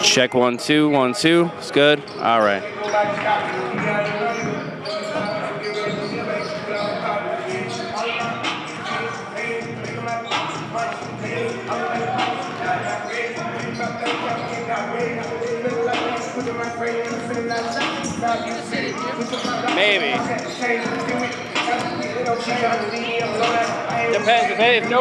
Check 1 2 1 2. It's good. All right. Maybe. Depends. If no.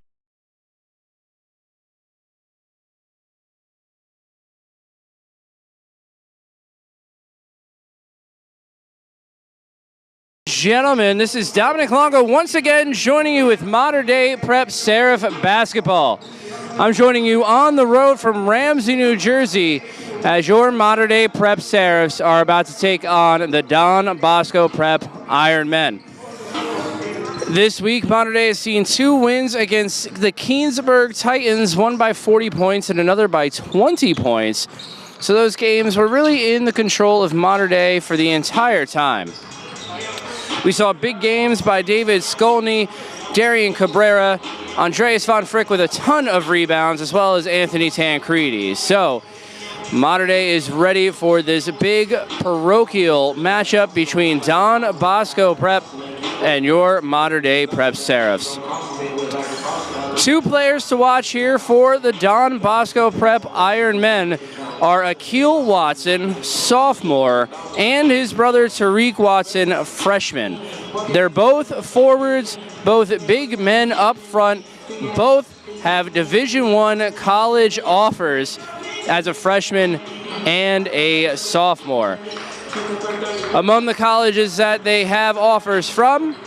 Gentlemen, this is Dominic Longo once again joining you with Modern Day Prep Seraph Basketball. I'm joining you on the road from Ramsey, New Jersey, as your Modern Day Prep Seraphs are about to take on the Don Bosco Prep Iron Men. This week, Modern Day has seen 2 wins against the Keansburg Titans, one by 40 points and another by 20 points. So those games were really in the control of Modern Day for the entire time. We saw big games by David Skolny, Darian Cabrera, Andreas Von Frick with a ton of rebounds, as well as Anthony Tancredi. So Modern Day is ready for this big parochial matchup between Don Bosco Prep and your Modern Day Prep Seraphs. 2 players to watch here for the Don Bosco Prep Iron Men are Akil Watson, sophomore, and his brother Tariq Watson, freshman. They're both forwards, both big men up front, both have Division I college offers as a freshman and a sophomore. Among the colleges that they have offers from,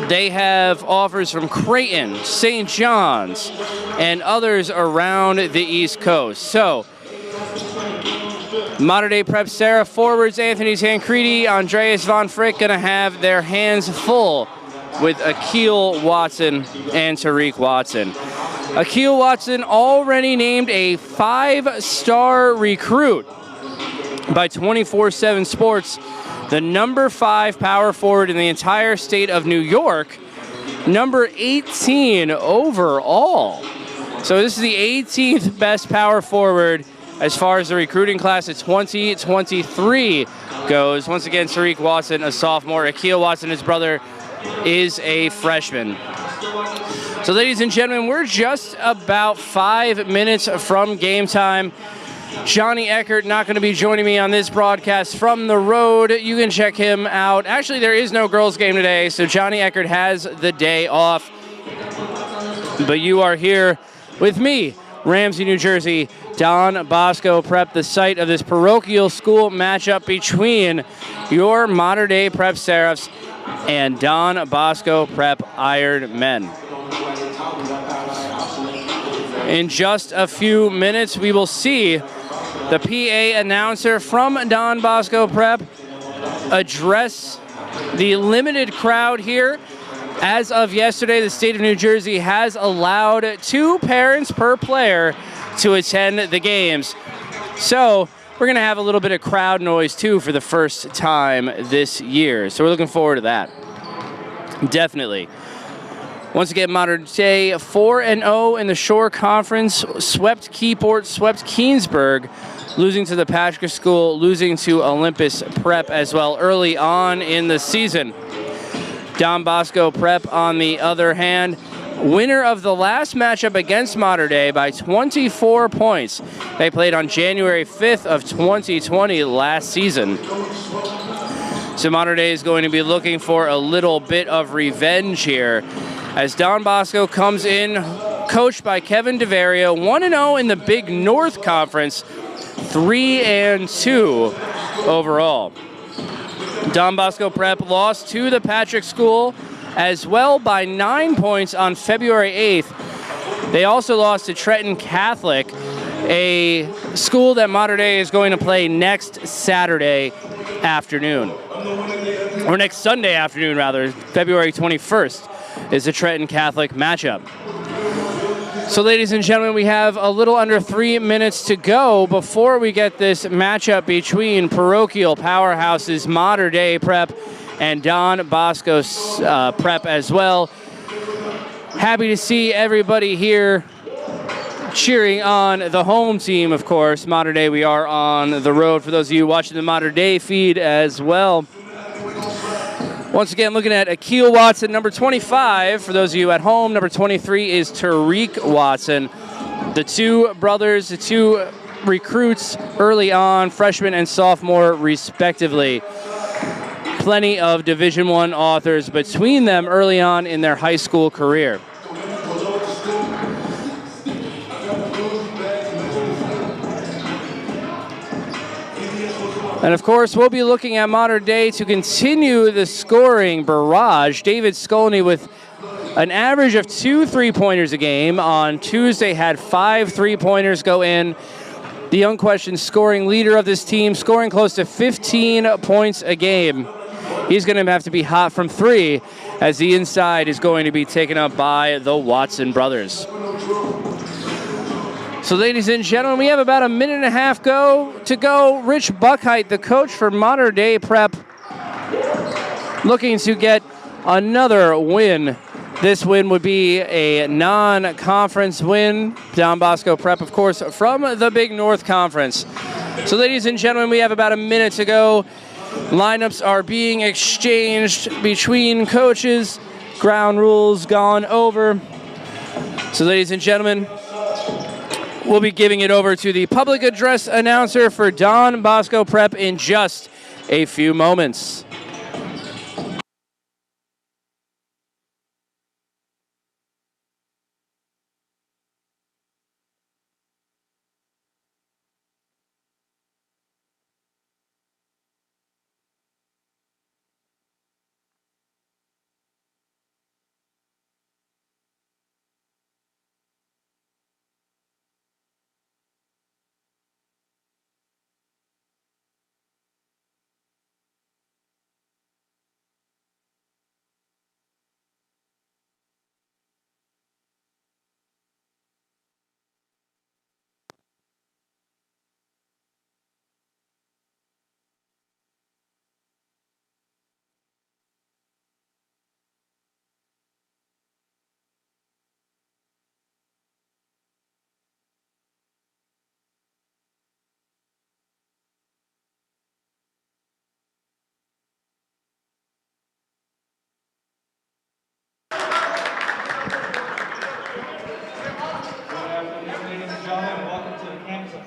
they have offers from Creighton, St. John's, and others around the East Coast. So, Modern Day Prep Seraph forwards Anthony Tancredi, Andreas Von Frick going to have their hands full with Akil Watson and Tariq Watson. Akil Watson already named a 5-star recruit by 24/7 Sports, the number 5 power forward in the entire state of New York, number 18 overall. So this is the 18th best power forward as far as the recruiting class of 2023 goes. Once again, Tariq Watson, a sophomore. Akil Watson, his brother, is a freshman. So ladies and gentlemen, we're just about 5 minutes from game time. Johnny Eckert not going to be joining me on this broadcast from the road. You can check him out. Actually, there is no girls game today, so Johnny Eckert has the day off. But you are here with me, Ramsey, New Jersey, Don Bosco Prep, the site of this parochial school matchup between your Modern Day Prep Seraphs and Don Bosco Prep Iron Men. In just a few minutes, we will see the PA announcer from Don Bosco Prep address the limited crowd here. As of yesterday, the state of New Jersey has allowed 2 parents per player to attend the games. So we're going to have a little bit of crowd noise too for the first time this year. So we're looking forward to that. Definitely. Once again, Modern Day 4-0 in the Shore Conference, swept Keyport, swept Keansburg, losing to the Patrick School, losing to Olympus Prep as well early on in the season. Don Bosco Prep, on the other hand, winner of the last matchup against Modern Day by 24 points. They played on January 5th of 2020 last season. So Modern Day is going to be looking for a little bit of revenge here as Don Bosco comes in, coached by Kevin DeVario, 1-0 in the Big North Conference, 3-2 overall. Don Bosco Prep lost to the Patrick School as well by 9 points on February 8th. They also lost to Trenton Catholic, a school that Modern Day is going to play next Saturday afternoon. Or next Sunday afternoon, rather. February 21st is the Trenton Catholic matchup. So ladies and gentlemen, we have a little under 3 minutes to go before we get this matchup between parochial powerhouses Modern Day Prep and Don Bosco Prep as well. Happy to see everybody here cheering on the home team, of course. Modern Day, we are on the road for those of you watching the Modern Day feed as well. Once again, looking at Akil Watson, number 25. For those of you at home, number 23 is Tariq Watson. The two brothers, the two recruits early on, freshman and sophomore respectively. Plenty of Division I authors between them early on in their high school career. And of course, we'll be looking at Modern Day to continue the scoring barrage. David Skolny with an average of 2 3-pointers a game. On Tuesday had 5 3-pointers go in. The unquestioned scoring leader of this team, scoring close to 15 points a game. He's going to have to be hot from 3 as the inside is going to be taken up by the Watson brothers. So ladies and gentlemen, we have about a minute and a half to go. Rich Buckheit, the coach for Modern Day Prep, looking to get another win. This win would be a non-conference win. Don Bosco Prep, of course, from the Big North Conference. So ladies and gentlemen, we have about a minute to go. Lineups are being exchanged between coaches. Ground rules gone over. So ladies and gentlemen, we'll be giving it over to the public address announcer for Don Bosco Prep in just a few moments.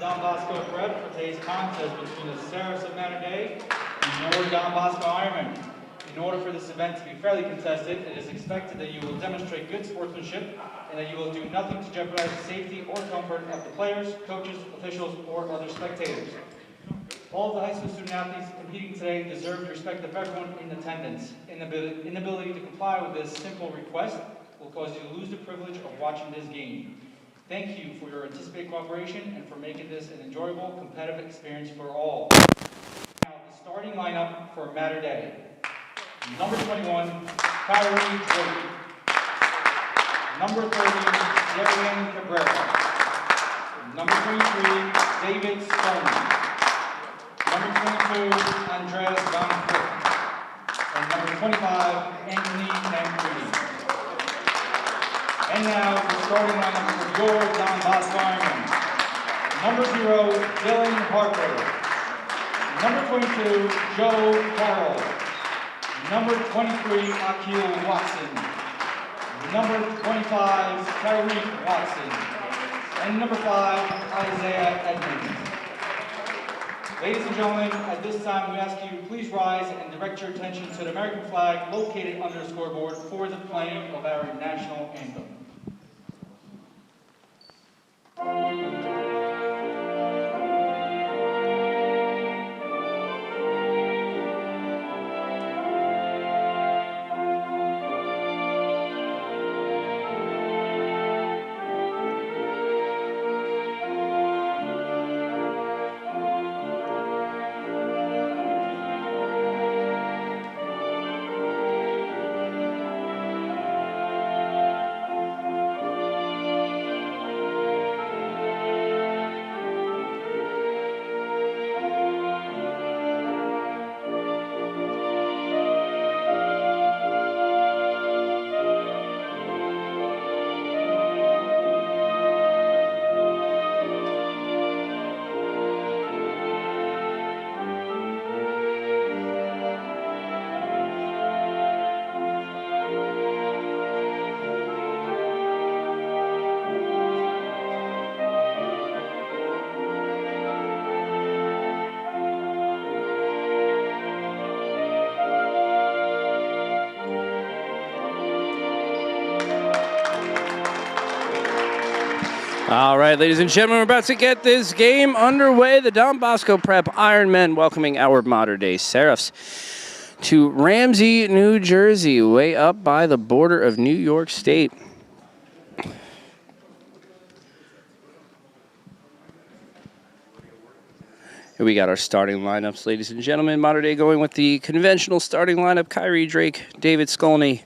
Don Bosco Prep for today's contest between the Seraphs of Modern Day and your Don Bosco Ironman. In order for this event to be fairly contested, it is expected that you will demonstrate good sportsmanship and that you will do nothing to jeopardize the safety or comfort of the players, coaches, officials, or other spectators. All of the high school student athletes competing today deserve the respect of everyone in attendance. Inability to comply with this simple request will cause you to lose the privilege of watching this game. Thank you for your anticipated cooperation and for making this an enjoyable, competitive experience for all. Now, the starting lineup for Matter Day. Number 21, Kyrie Drake. Number 30, Darian Cabrera. Number 23, David Stone. Number 22, Andreas Van Flick. And number 25, Anthony Tancredi. And now, the starting lineup for your Don Bosco Ironman. Number 0, Dylan Harper. Number 22, Joe Carroll. Number 23, Akil Watson. Number 25, Tariq Watson. And number 5, Isaiah Edmonds. Ladies and gentlemen, at this time we ask you please rise and direct your attention to the American flag located under the scoreboard for the playing of our national anthem. All right, ladies and gentlemen, we're about to get this game underway. The Don Bosco Prep Ironmen welcoming our modern-day Seraphs to Ramsey, New Jersey, way up by the border of New York State. Here we got our starting lineups, ladies and gentlemen. Modern Day going with the conventional starting lineup: Kyrie Drake, David Skolny,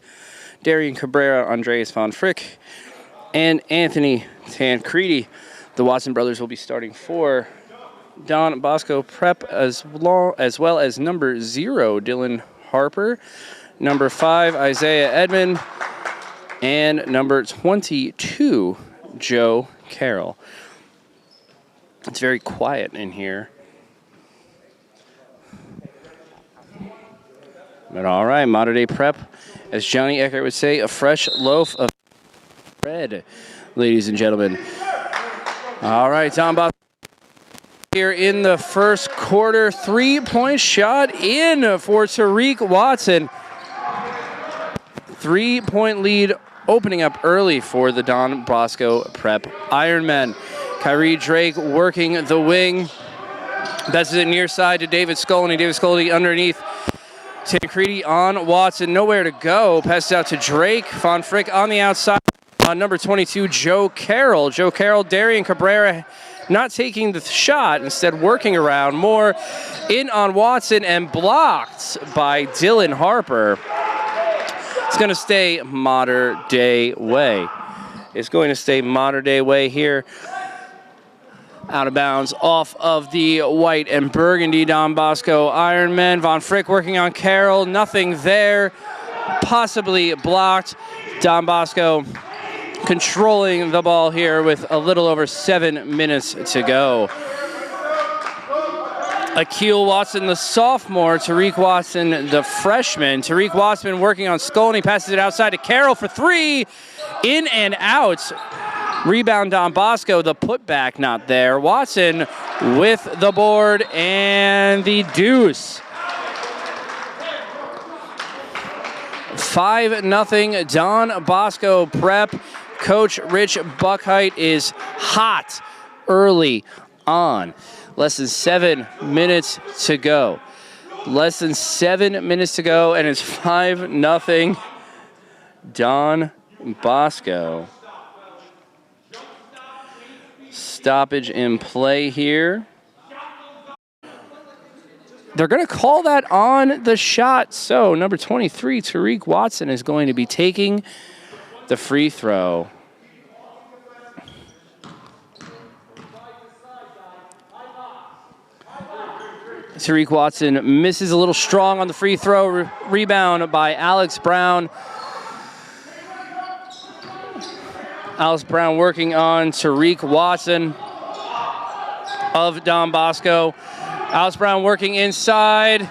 Darian Cabrera, Andreas Von Frick, and Anthony Tancredi. The Watson brothers will be starting for Don Bosco Prep, as well as number 0, Dylan Harper, number 5, Isaiah Edmond, and number 22, Joe Carroll. It's very quiet in here. But all right, Modern Day Prep, as Johnny Eckert would say, a fresh loaf of bread, ladies and gentlemen. All right, Don Bosco here in the first quarter. 3-point shot in for Tariq Watson. 3-point lead opening up early for the Don Bosco Prep Ironmen. Kyrie Drake working the wing. Passes it near side to David Skolny. David Skolny underneath. Tancredi on Watson, nowhere to go. Passes out to Drake. Von Frick on the outside. Number 22, Joe Carroll. Joe Carroll, Darian Cabrera not taking the shot, instead working around more. In on Watson and blocked by Dylan Harper. It's going to stay Modern Day way. It's going to stay Modern Day way here. Out of bounds off of the white and burgundy Don Bosco Ironmen. Von Frick working on Carroll. Nothing there. Possibly blocked. Don Bosco controlling the ball here with a little over 7 minutes to go. Akeel Watson, the sophomore. Tariq Watson, the freshman. Tariq Watson working on Skolny. Passes it outside to Carroll for 3. In and out. Rebound Don Bosco, the putback not there. Watson with the board and the deuce. 5-0 Don Bosco Prep. Coach Rich Buckheit is hot early on. Less than 7 minutes to go. Less than 7 minutes to go, and it's 5-0 Don Bosco. Stoppage in play here. They're going to call that on the shot. So number 23, Tariq Watson, is going to be taking the free throw. Tariq Watson misses a little strong on the free throw. Rebound by Alex Brown. Alex Brown working on Tariq Watson of Don Bosco. Alex Brown working inside.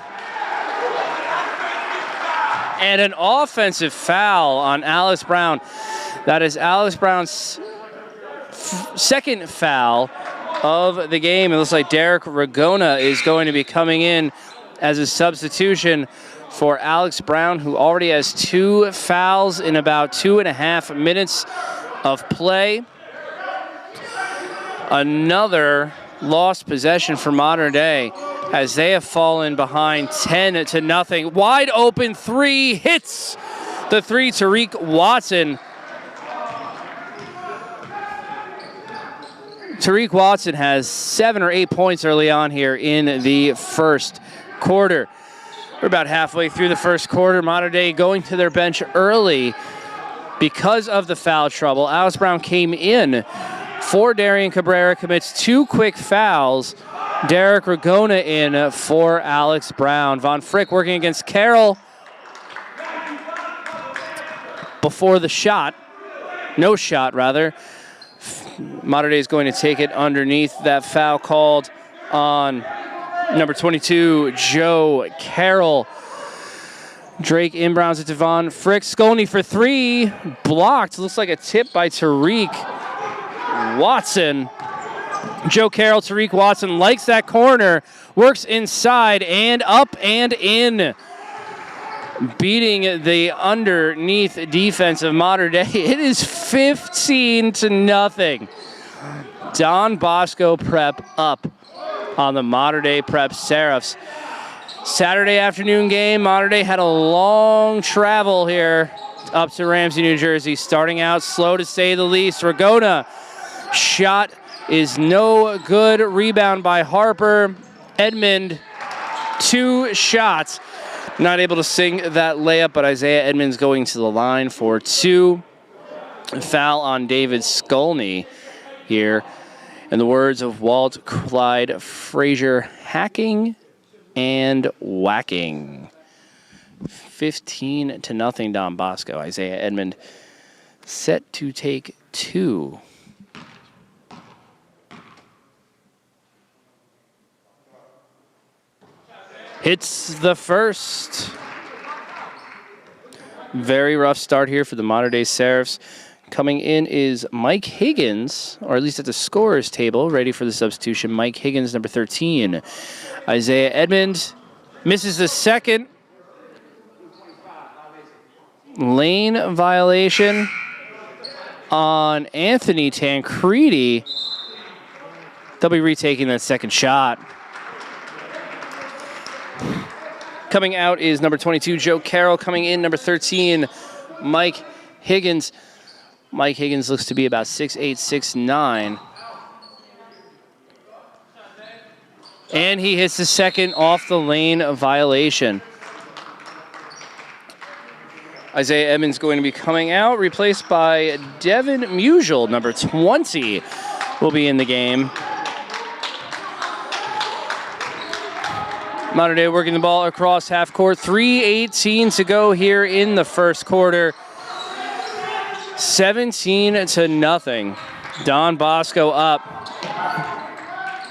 And an offensive foul on Alex Brown. That is Alex Brown's second foul of the game. It looks like Derek Ragona is going to be coming in as a substitution for Alex Brown, who already has 2 fouls in about 2.5 minutes of play. Another lost possession for Modern Day as they have fallen behind 10-0. Wide open 3, hits the 3, Tariq Watson. Tariq Watson has 7 or 8 points early on here in the first quarter. We're about halfway through the first quarter. Modern Day going to their bench early because of the foul trouble. Alex Brown came in for Darian Cabrera, commits 2 quick fouls. Derek Ragona in for Alex Brown. Von Frick working against Carroll before the shot. No shot, rather. Modern Day is going to take it underneath. That foul called on number 22, Joe Carroll. Drake inbounds it to Von Frick. Skolny for 3. Blocked. Looks like a tip by Tariq Watson. Joe Carroll, Tariq Watson likes that corner. Works inside and up and in. Beating the underneath defense of Modern Day. It is 15-0. Don Bosco Prep up on the Mater Dei Prep Seraphs. Saturday afternoon game. Mater Dei had a long travel here up to Ramsey, New Jersey. Starting out slow to say the least. Ragona shot is no good. Rebound by Harper. Edmond, 2 shots. Not able to sing that layup, but Isaiah Edmonds going to the line for 2. Foul on David Skolny here. In the words of Walt Clyde Frazier, hacking and whacking. 15-0 Don Bosco. Isaiah Edmond set to take 2. Hits the first. Very rough start here for the Mater Dei Seraphs. Coming in is Mike Higgins, or at least at the scorer's table, ready for the substitution. Mike Higgins, number 13. Isaiah Edmond misses the second. Lane violation on Anthony Tancredi. They'll be retaking that second shot. Coming out is number 22, Joe Carroll. Coming in, number 13, Mike Higgins. Mike Higgins looks to be about 6'8", 6'9". And he hits the second off the lane violation. Isaiah Edmonds going to be coming out, replaced by Devin Musial, number 20, will be in the game. Mater Dei working the ball across half court. 3:18 to go here in the first quarter. 17-0. Don Bosco up.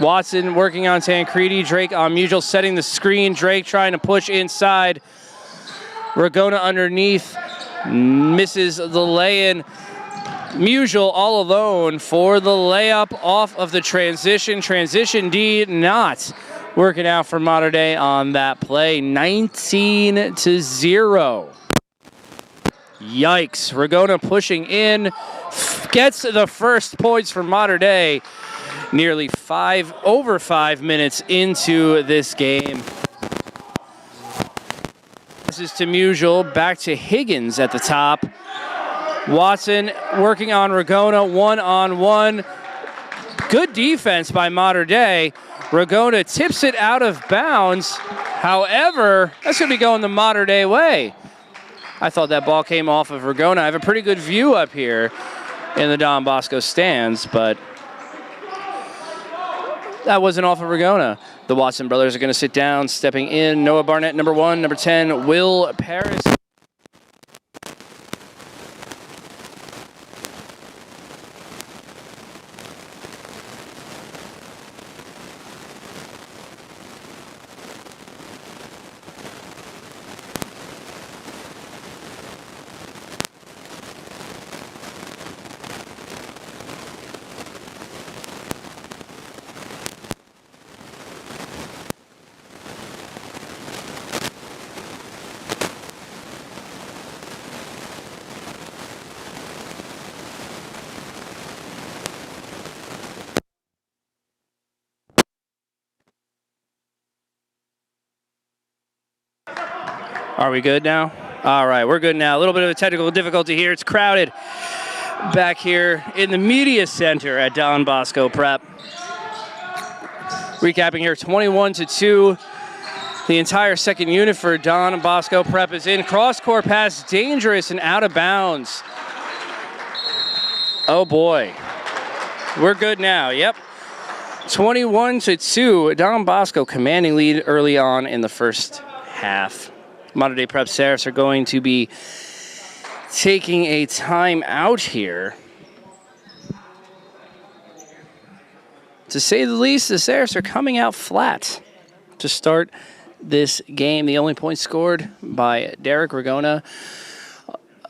Watson working on Tancredi. Drake on Musial, setting the screen. Drake trying to push inside. Ragona underneath. Misses the lay-in. Musial all alone for the layup off of the transition. Transition D not working out for Mater Dei on that play. 19-0. Yikes. Ragona pushing in. Gets the first points for Mater Dei. Nearly over 5 minutes into this game. This is to Musial. Back to Higgins at the top. Watson working on Ragona. 1-on-1. Good defense by Mater Dei. Ragona tips it out of bounds. However, that's going to be going the Mater Dei way. I thought that ball came off of Ragona. I have a pretty good view up here in the Don Bosco stands, but that wasn't off of Ragona. The Watson brothers are going to sit down. Stepping in, Noah Barnett, number 1. Number 10, Will Paris. Are we good now? All right, we're good now. A little bit of a technical difficulty here. It's crowded back here in the media center at Don Bosco Prep. Recapping here, 21-2. The entire second unit for Don Bosco Prep is in. Cross-court pass, dangerous and out of bounds. Oh boy. We're good now, yep. 21-2. Don Bosco commanding lead early on in the first half. Mater Dei Prep Seraphs are going to be taking a timeout here. To say the least, the Seraphs are coming out flat to start this game. The only point scored by Derek Ragona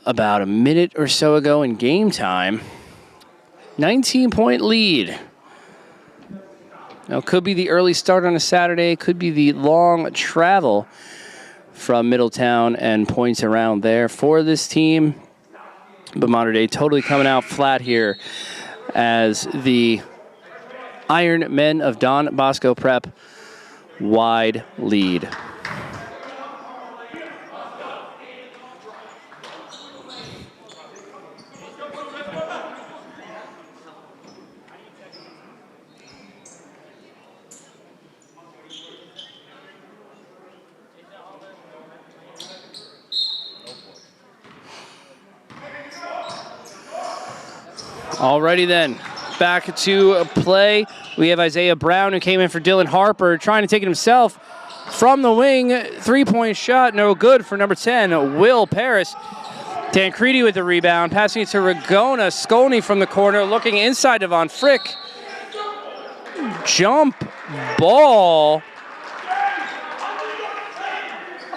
about a minute or so ago in game time. 19-point lead. Now, could be the early start on a Saturday, could be the long travel from Middletown and points around there for this team. But Mater Dei totally coming out flat here as the Iron Men of Don Bosco Prep wide lead. Alrighty then, back to play. We have Isaiah Brown, who came in for Dylan Harper, trying to take it himself from the wing. 3-point shot, no good for number 10, Will Paris. Tancredi with the rebound, passing it to Ragona. Skolny from the corner, looking inside to Von Frick. Jump ball.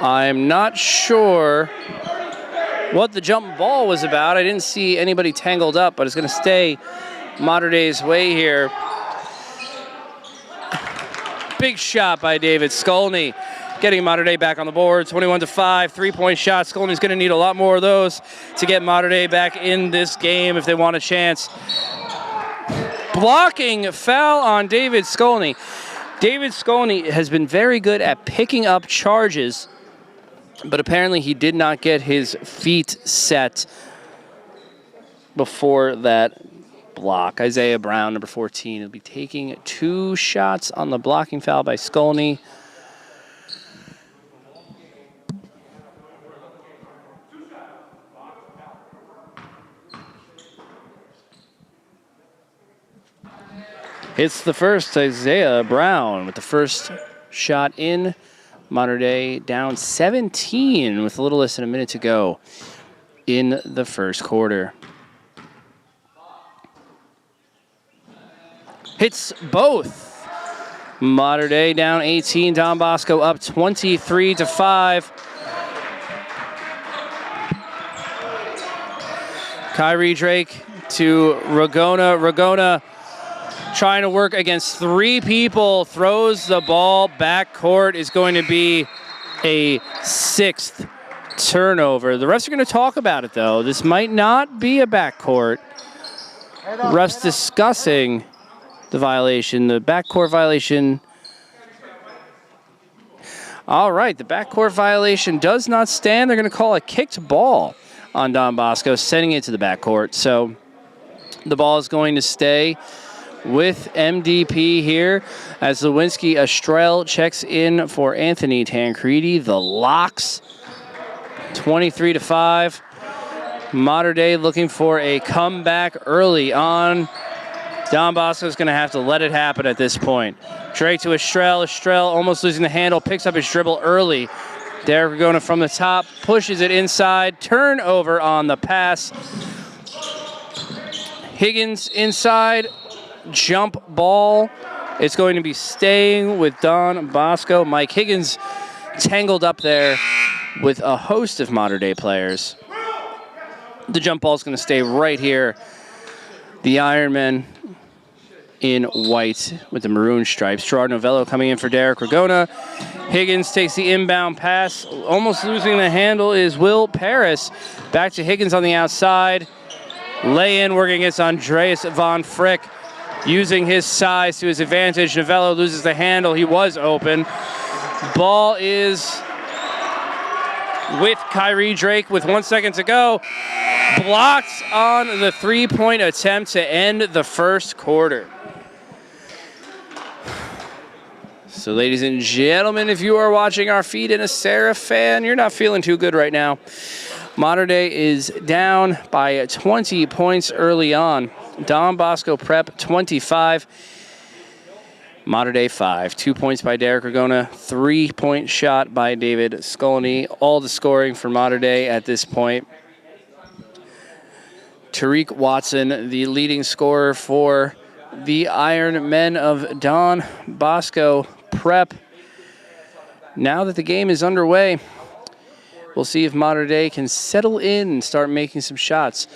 I'm not sure what the jump ball was about. I didn't see anybody tangled up, but it's going to stay Mater Dei's way here. Big shot by David Skolny, getting Mater Dei back on the board. 21-5, 3-point shot. Skolny's going to need a lot more of those to get Mater Dei back in this game if they want a chance. Blocking foul on David Skolny. David Skolny has been very good at picking up charges, but apparently he did not get his feet set before that block. Isaiah Brown, number 14, will be taking 2 shots on the blocking foul by Skolny. It's the first, Isaiah Brown with the first shot in. Mater Dei down 17 with a little less than a minute to go in the first quarter. Hits both. Mater Dei down 18. Don Bosco up 23-5. Kyrie Drake to Ragona. Ragona trying to work against 3 people, throws the ball back court, is going to be a 6th turnover. The refs are going to talk about it, though. This might not be a backcourt. Refs discussing the violation, the backcourt violation. All right, the backcourt violation does not stand. They're going to call a kicked ball on Don Bosco, sending it to the backcourt. So the ball is going to stay with MDP here as Lewinsky Estrell checks in for Anthony Tancredi. The Locks, 23-5. Mater Dei looking for a comeback early on. Don Bosco's going to have to let it happen at this point. Drake to Estrell. Estrell almost losing the handle, picks up his dribble early. Derek Ragona from the top, pushes it inside. Turnover on the pass. Higgins inside. Jump ball. It's going to be staying with Don Bosco. Mike Higgins tangled up there with a host of Mater Dei players. The jump ball is going to stay right here. The Ironmen in white with the maroon stripes. Gerard Novello coming in for Derek Ragona. Higgins takes the inbound pass. Almost losing the handle is Will Paris. Back to Higgins on the outside. Lay-in working against Andreas Von Frick. Using his size to his advantage. Novello loses the handle. He was open. Ball is with Kyrie Drake with 1 second to go. Blocked on the 3-point attempt to end the first quarter. So ladies and gentlemen, if you are watching our feed and a Seraph fan, you're not feeling too good right now. Mater Dei is down by 20 points early on. Don Bosco Prep 25, Mater Dei 5. 2 points by Derek Ragona, 3-point shot by David Skolny. All the scoring for Mater Dei at this point. Tariq Watson, the leading scorer for the Iron Men of Don Bosco Prep. Now that the game is underway, we'll see if Mater Dei can settle in and start making some shots.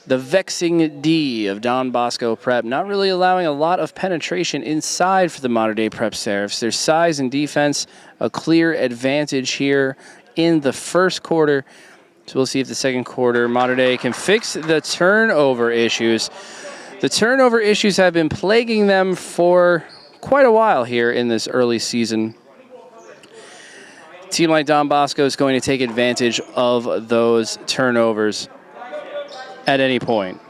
The vexing D of Don Bosco Prep, not really allowing a lot of penetration inside for the Mater Dei Prep Seraphs. Their size and defense, a clear advantage here in the first quarter. So we'll see if the second quarter Mater Dei can fix the turnover issues. The turnover issues have been plaguing them for quite a while here in this early season. A team like Don Bosco is going to take advantage of those turnovers at any point.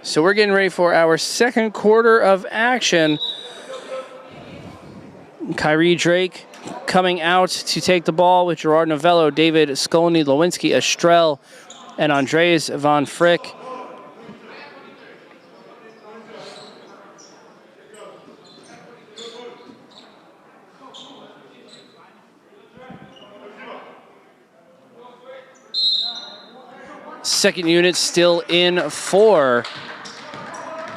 So we're getting ready for our second quarter of action. Kyrie Drake coming out to take the ball with Gerard Novello, David Skolny, Lewinsky, Estrell, and Andres Von Frick. Second unit still in for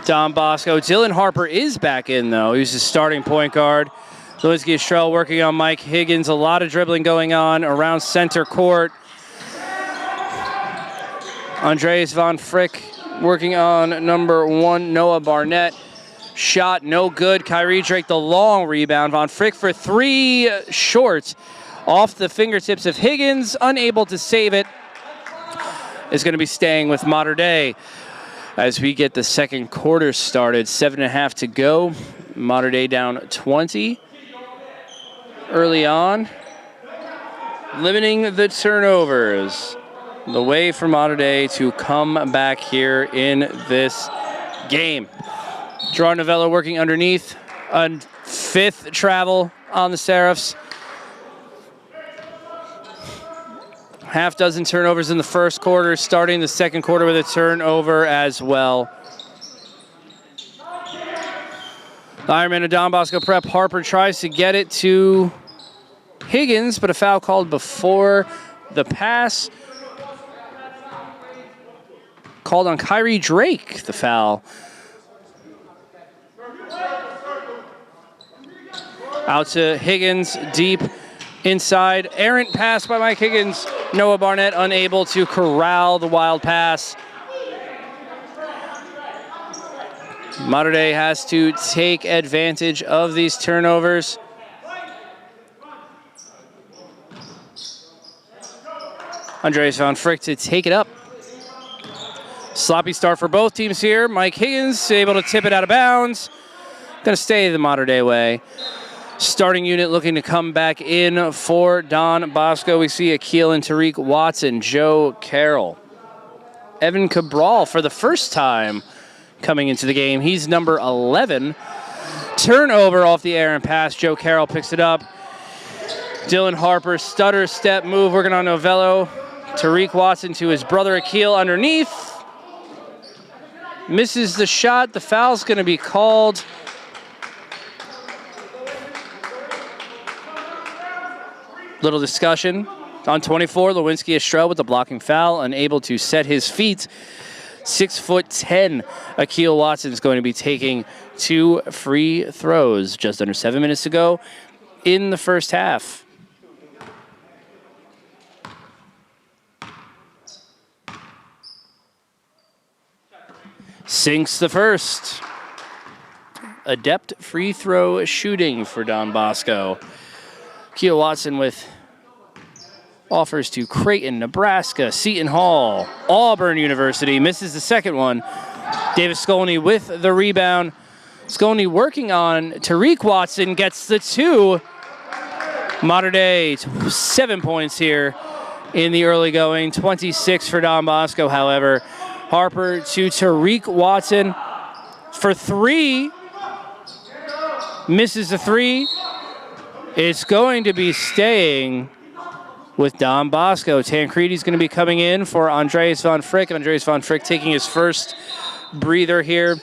Don Bosco. Dylan Harper is back in, though. He's the starting point guard. Lewinsky Estrell working on Mike Higgins. A lot of dribbling going on around center court. Andres Von Frick working on number 1, Noah Barnett. Shot no good. Kyrie Drake the long rebound. Von Frick for 3 short. Off the fingertips of Higgins. Unable to save it. Is going to be staying with Mater Dei as we get the second quarter started. 7.5 to go. Mater Dei down 20 early on. Limiting the turnovers. The way for Mater Dei to come back here in this game. Gerard Novello working underneath. A 5th travel on the Seraphs. Half dozen turnovers in the first quarter, starting the second quarter with a turnover as well. The Ironman of Don Bosco Prep, Harper tries to get it to Higgins, but a foul called before the pass. Called on Kyrie Drake, the foul. Out to Higgins, deep. Inside, errant pass by Mike Higgins. Noah Barnett unable to corral the wild pass. Mater Dei has to take advantage of these turnovers. Andres Von Frick to take it up. Sloppy start for both teams here. Mike Higgins able to tip it out of bounds. Gonna stay the Mater Dei way. Starting unit looking to come back in for Don Bosco. We see Akil and Tariq Watson, Joe Carroll. Evan Cabral for the first time coming into the game. He's number 11. Turnover off the air and pass. Joe Carroll picks it up. Dylan Harper, stutter step move working on Novello. Tariq Watson to his brother Akil underneath. Misses the shot. The foul's going to be called. Little discussion on 24. Lewinsky Estrell with the blocking foul, unable to set his feet. 6'10". Akil Watson is going to be taking 2 free throws. Just under 7 minutes to go in the first half. Sinks the first. Adept free throw shooting for Don Bosco. Akil Watson with offers to Creighton, Nebraska, Seton Hall, Auburn University. Misses the second one. David Skolny with the rebound. Skolny working on Tariq Watson, gets the 2. Mater Dei, 7 points here in the early going. 26 for Don Bosco, however. Harper to Tariq Watson for 3. Misses the 3. It's going to be staying with Don Bosco. Tancredi's going to be coming in for Andres Von Frick. Andres Von Frick taking his first breather here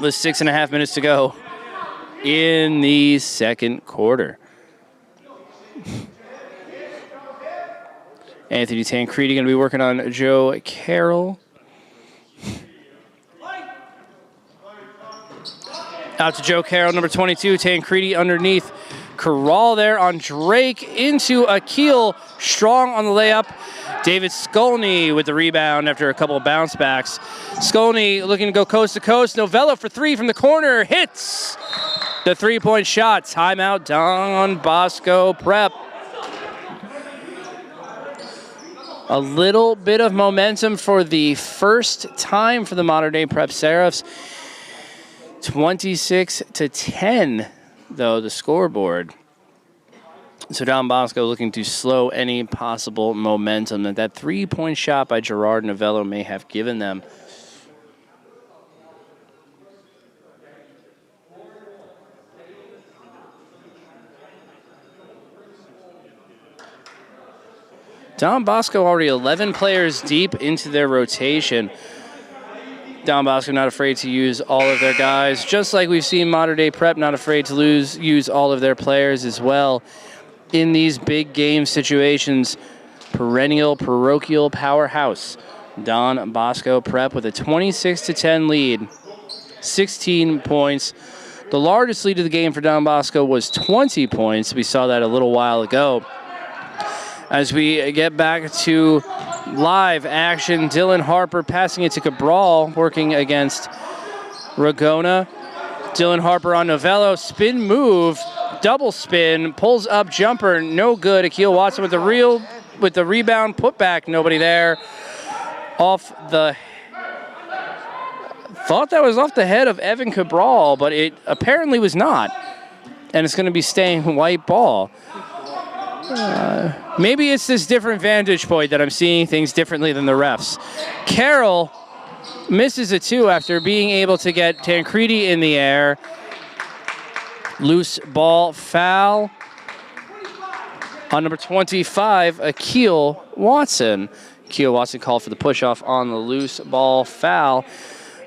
with 6.5 minutes to go in the second quarter. Anthony Tancredi going to be working on Joe Carroll. Out to Joe Carroll, number 22. Tancredi underneath. Corral there on Drake into Akil. Strong on the layup. David Skolny with the rebound after a couple of bounce backs. Skolny looking to go coast to coast. Novello for 3 from the corner. Hits the 3-point shot. Timeout, Don Bosco Prep. A little bit of momentum for the first time for the Mater Dei Prep Seraphs. 26-10, though, the scoreboard. So Don Bosco looking to slow any possible momentum that three-point shot by Gerard Novello may have given them. Don Bosco already 11 players deep into their rotation. Don Bosco not afraid to use all of their guys, just like we've seen Mater Dei Prep not afraid to use all of their players as well. In these big game situations, perennial parochial powerhouse. Don Bosco Prep with a 26-10 lead, 16 points. The largest lead of the game for Don Bosco was 20 points. We saw that a little while ago. As we get back to live action, Dylan Harper passing it to Cabral, working against Ragona. Dylan Harper on Novello, spin move, double spin, pulls up jumper, no good. Akil Watson with the rebound, put back, nobody there. Thought that was off the head of Evan Cabral, but it apparently was not. And it's going to be staying white ball. Maybe it's this different vantage point that I'm seeing things differently than the refs. Carroll misses a two after being able to get Tancredi in the air. Loose ball foul on number 25, Akil Watson. Akil Watson called for the push-off on the loose ball foul.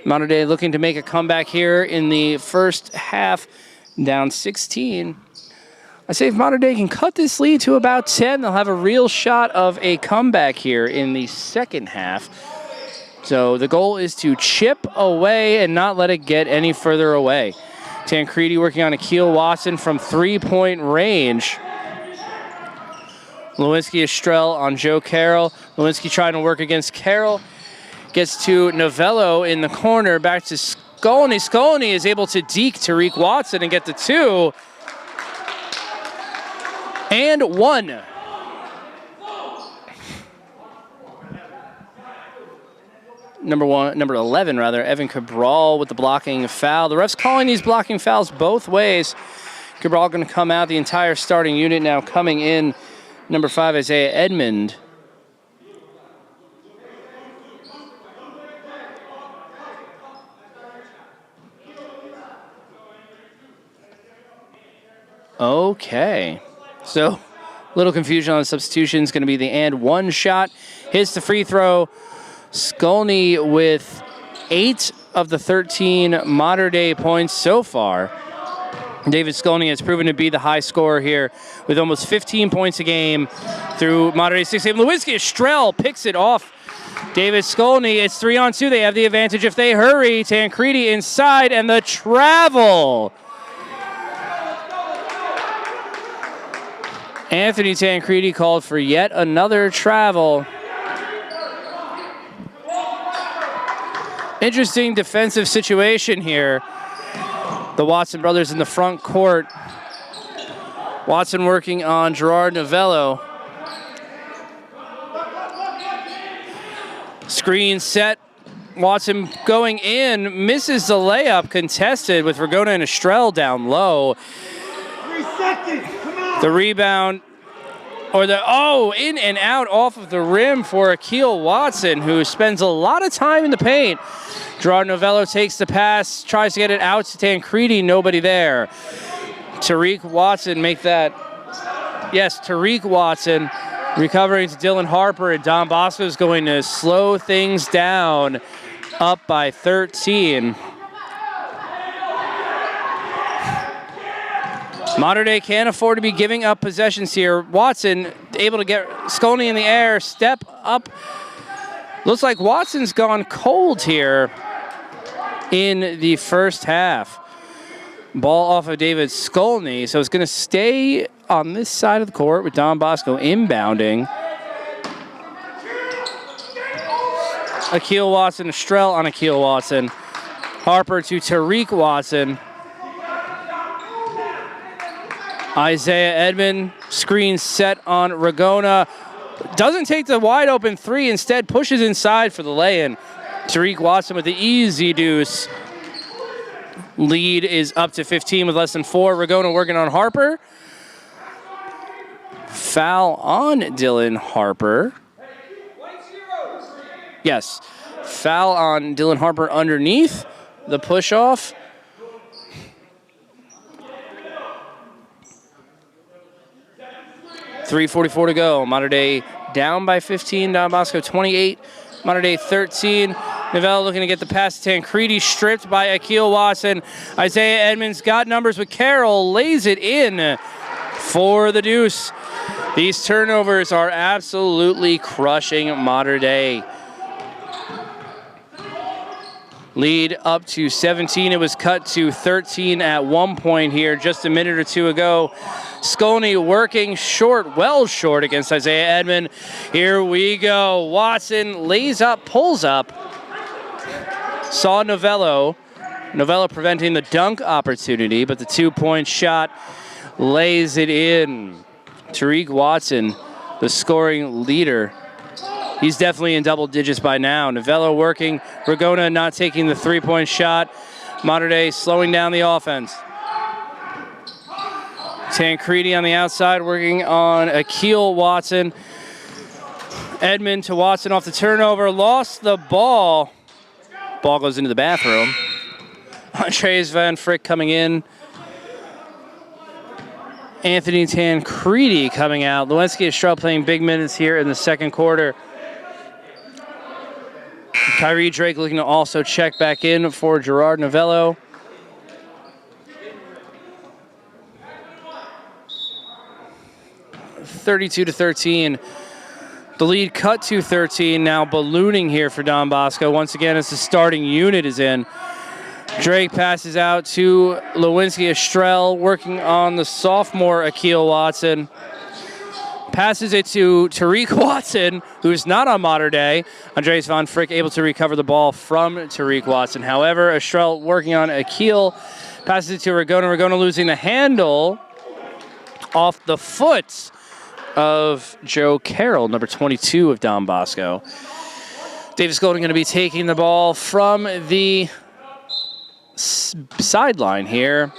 Mater Dei looking to make a comeback here in the first half, down 16. I say if Mater Dei can cut this lead to about 10, they'll have a real shot of a comeback here in the second half. So the goal is to chip away and not let it get any further away. Tancredi working on Akil Watson from three-point range. Lewinsky Estrell on Joe Carroll. Lewinsky trying to work against Carroll. Gets to Novello in the corner, back to Skolny. Skolny is able to deke Tariq Watson and get the two. And one. Number 11, Evan Cabral with the blocking foul. The refs calling these blocking fouls both ways. Cabral going to come out. The entire starting unit now coming in. Number 5, Isaiah Edmond. Okay. So, a little confusion on the substitutions. Going to be the and one shot. Hits the free throw. Skolny with 8 of the 13 Mater Dei points so far. David Skolny has proven to be the high scorer here with almost 15 points a game through Mater Dei 6 game. Lewinsky Estrell picks it off. David Skolny, it's 3-on-2. They have the advantage if they hurry. Tancredi inside and the travel. Anthony Tancredi called for yet another travel. Interesting defensive situation here. The Watson brothers in the front court. Watson working on Gerard Novello. Screen set. Watson going in, misses the layup, contested with Ragona and Estrell down low. 3 seconds, come on. The rebound, in and out off of the rim for Akil Watson, who spends a lot of time in the paint. Gerard Novello takes the pass, tries to get it out to Tancredi, nobody there. Tariq Watson Tariq Watson recovering to Dylan Harper, and Don Bosco is going to slow things down, up by 13. Mater Dei can't afford to be giving up possessions here. Watson able to get Skolny in the air, step up. Looks like Watson's gone cold here in the first half. Ball off of David Skolny, so it's going to stay on this side of the court with Don Bosco inbounding. Akil Watson, Estrell on Akil Watson. Harper to Tariq Watson. Isaiah Edmond, screen set on Ragona. Doesn't take the wide open three, instead pushes inside for the lay-in. Tariq Watson with the easy deuce. Lead is up to 15 with less than 4. Ragona working on Harper. Foul on Dylan Harper. Yes, foul on Dylan Harper underneath the push-off. .344 to go. Mater Dei down by 15. Don Bosco 28. Mater Dei 13. Novella looking to get the pass to Tancredi, stripped by Akil Watson. Isaiah Edmonds got numbers with Carroll, lays it in for the deuce. These turnovers are absolutely crushing Mater Dei. Lead up to 17. It was cut to 13 at one point here just a minute or two ago. Skolny working short, well short against Isaiah Edmond. Here we go. Watson lays up, pulls up. Saw Novello. Novello preventing the dunk opportunity, but the 2-point shot lays it in. Tariq Watson, the scoring leader. He's definitely in double digits by now. Novello working. Ragona not taking the 3-point shot. Mater Dei slowing down the offense. Tancredi on the outside working on Akil Watson. Edmond to Watson off the turnover. Lost the ball. Ball goes into the bathroom. Andres Van Frick coming in. Anthony Tancredi coming out. Lewinsky Estrella playing big minutes here in the second quarter. Kyrie Drake looking to also check back in for Gerard Novello. .32-13. The lead cut to 13, now ballooning here for Don Bosco. Once again, as the starting unit is in. Drake passes out to Lewinsky Estrella, working on the sophomore Akil Watson. Passes it to Tariq Watson, who's not on Mater Dei. Andres Van Frick able to recover the ball from Tariq Watson. However, Estrella working on Akil. Passes it to Ragona. Ragona losing the handle off the foot of Joe Carroll, number 22 of Don Bosco. Davis Golden going to be taking the ball from the sideline here.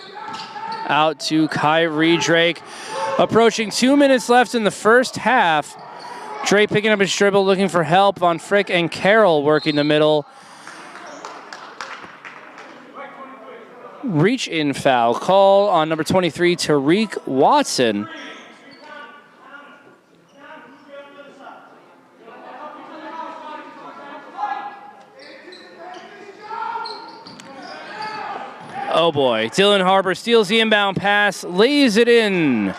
Out to Kyrie Drake. Approaching 2 minutes left in the first half. Drake picking up his dribble, looking for help. Von Frick and Carroll working the middle. Reach in foul call on number 23, Tariq Watson. Oh boy, Dylan Harper steals the inbound pass, lays it in.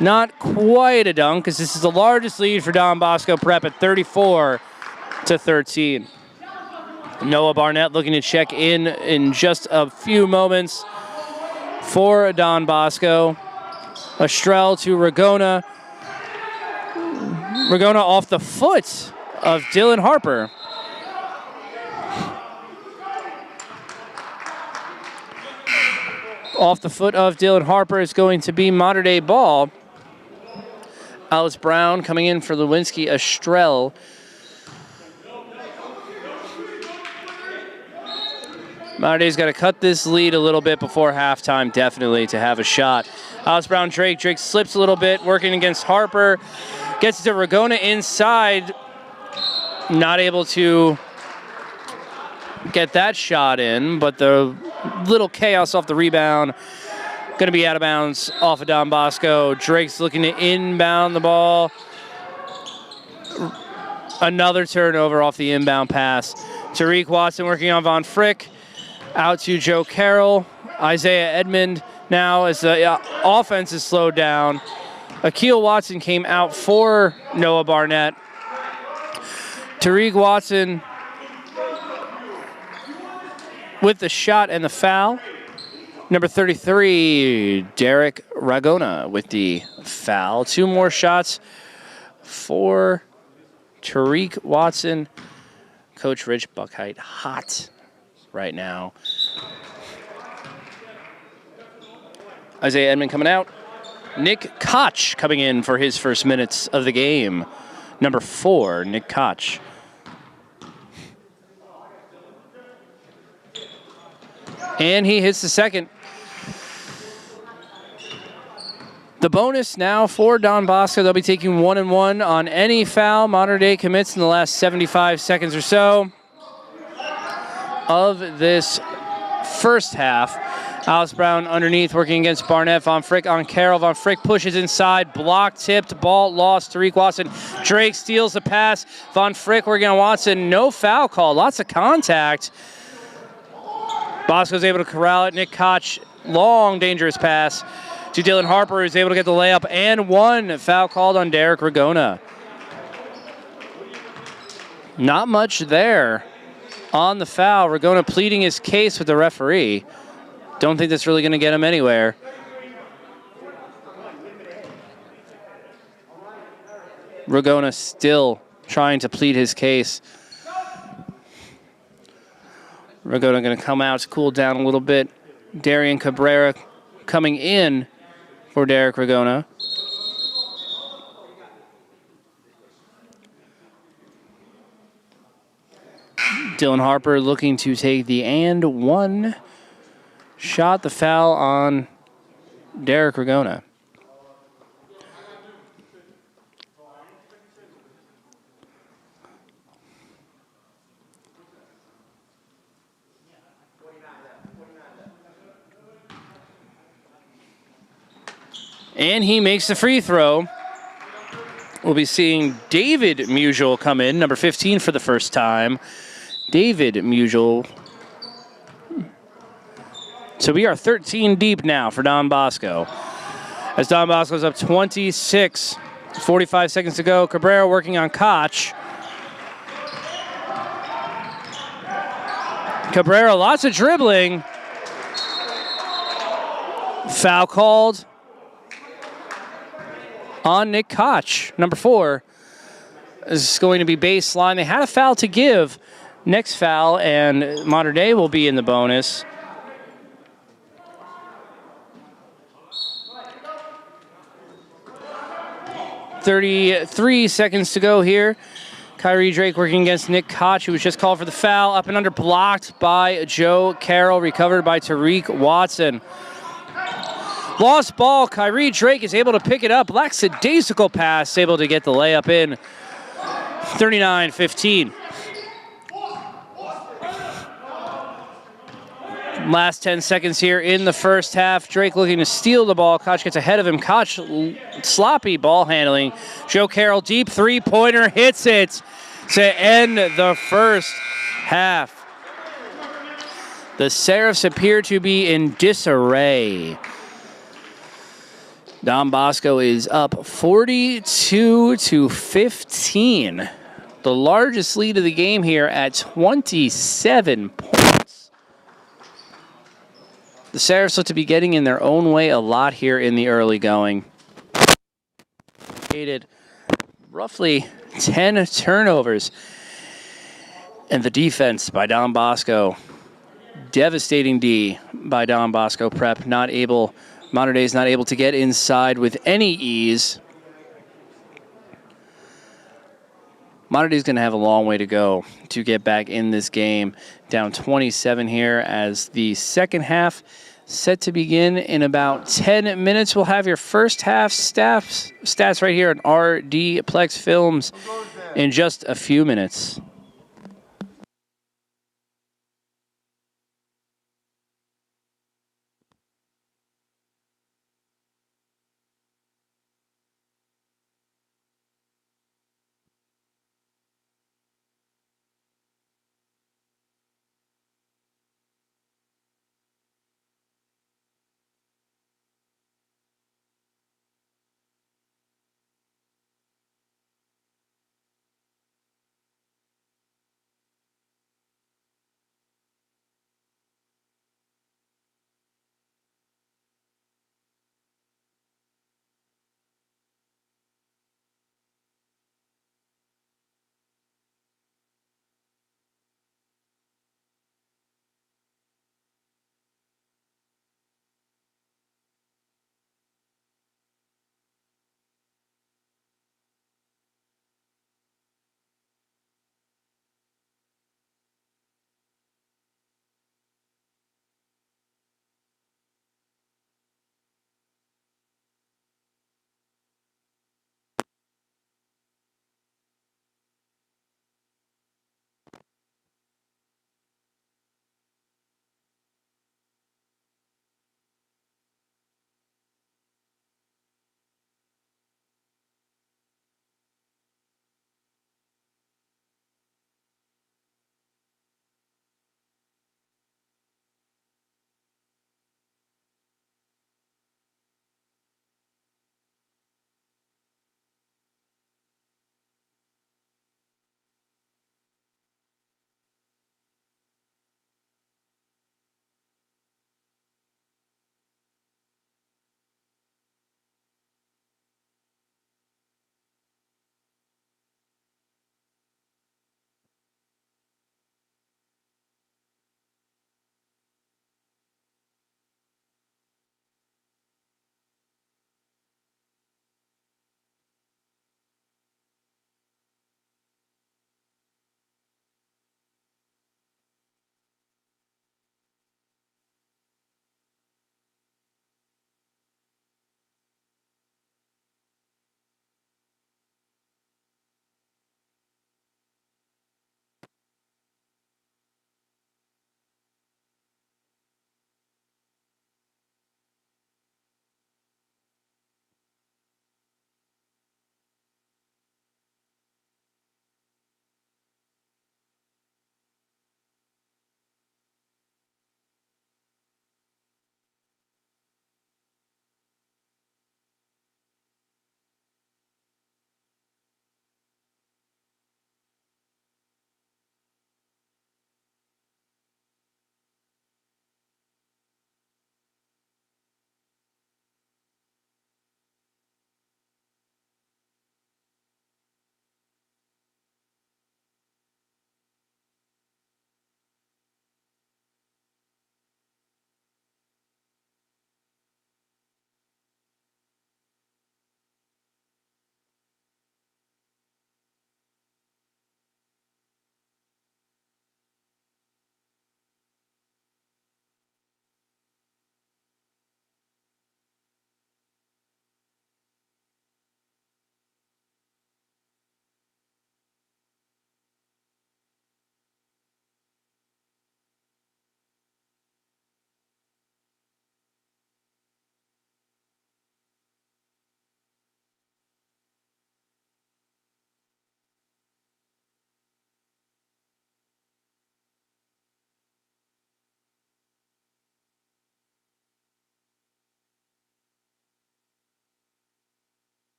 Not quite a dunk, because this is the largest lead for Don Bosco Prep at 34-13. Noah Barnett looking to check in just a few moments for Don Bosco. Estrella to Ragona. Ragona off the foot of Dylan Harper. Off the foot of Dylan Harper is going to be Mater Dei ball. Alice Brown coming in for Lewinsky Estrella. Mater Dei's got to cut this lead a little bit before halftime, definitely, to have a shot. Alice Brown, Drake. Drake slips a little bit, working against Harper. Gets to Ragona inside. Not able to get that shot in, but the little chaos off the rebound. Going to be out of bounds off of Don Bosco. Drake's looking to inbound the ball. Another turnover off the inbound pass. Tariq Watson working on Von Frick. Out to Joe Carroll. Isaiah Edmond now as the offense is slowed down. Akil Watson came out for Noah Barnett. Tariq Watson with the shot and the foul. Number 33, Derek Ragona with the foul. 2 more shots for Tariq Watson. Coach Rich Buckheit hot right now. Isaiah Edmond coming out. Nick Koch coming in for his first minutes of the game. Number 4, Nick Koch. And he hits the second. The bonus now for Don Bosco. They'll be taking 1-1 on any foul Modern Day commits in the last 75 seconds or so of this first half. Alice Brown underneath, working against Barnett. Von Frick on Carroll. Von Frick pushes inside. Block tipped. Ball lost to Tariq Watson. Drake steals the pass. Von Frick working on Watson. No foul call. Lots of contact. Bosco's able to corral it. Nick Koch, long, dangerous pass to Dylan Harper, who's able to get the layup and one. Foul called on Derek Ragona. Not much there on the foul. Ragona pleading his case with the referee. Don't think that's really going to get him anywhere. Ragona still trying to plead his case. Ragona going to come out to cool down a little bit. Darian Cabrera coming in for Derek Ragona. Dylan Harper looking to take the and one shot. The foul on Derek Ragona. And he makes the free throw. We'll be seeing David Musial come in, number 15 for the first time. David Musial. So we are 13 deep now for Don Bosco. As Don Bosco's up 26, 45 seconds to go. Cabrera working on Koch. Cabrera, lots of dribbling. Foul called on Nick Koch, number 4. This is going to be baseline. They had a foul to give. Next foul, and Modern Day will be in the bonus. .33 seconds to go here. Kyrie Drake working against Nick Koch, who was just called for the foul. Up and under, blocked by Joe Carroll, recovered by Tariq Watson. Lost ball. Kyrie Drake is able to pick it up. Lackadaisical pass, able to get the layup in. 39-15. Last 10 seconds here in the first half. Drake looking to steal the ball. Koch gets ahead of him. Koch, sloppy ball handling. Joe Carroll, deep three-pointer, hits it to end the first half. The Seraphs appear to be in disarray. Don Bosco is up 42-15. The largest lead of the game here at 27 points. The Seraphs look to be getting in their own way a lot here in the early going. Roughly 10 turnovers. And the defense by Don Bosco. Devastating D by Don Bosco Prep. Modern Day is not able to get inside with any ease. Modern Day is going to have a long way to go to get back in this game. Down 27 here as the second half set to begin in about 10 minutes. We'll have your first half stats right here on RD Plex Films in just a few minutes.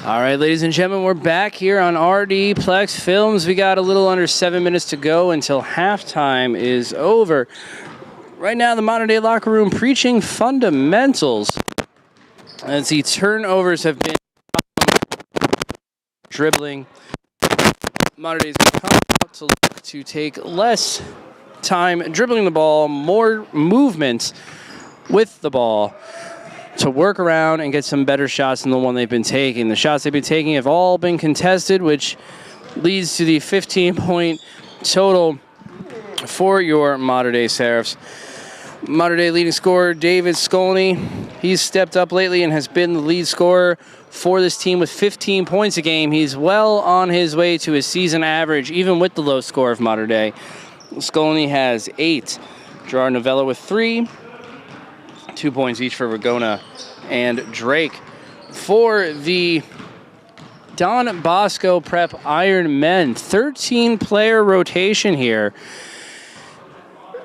All right, ladies and gentlemen, we're back here on RD Plex Films. We got a little under 7 minutes to go until halftime is over. Right now, the Modern Day locker room preaching fundamentals as the turnovers have been dribbling. Modern Day's going to come out to look to take less time dribbling the ball, more movement with the ball to work around and get some better shots than the one they've been taking. The shots they've been taking have all been contested, which leads to the 15-point total for your Modern Day Seraphs. Modern Day leading scorer David Skolny, he's stepped up lately and has been the lead scorer for this team with 15 points a game. He's well on his way to his season average, even with the low score of Modern Day. Skolny has 8. Gerard Novella with 3. 2 points each for Ragona and Drake. For the Don Bosco Prep Iron Men, 13-player rotation here.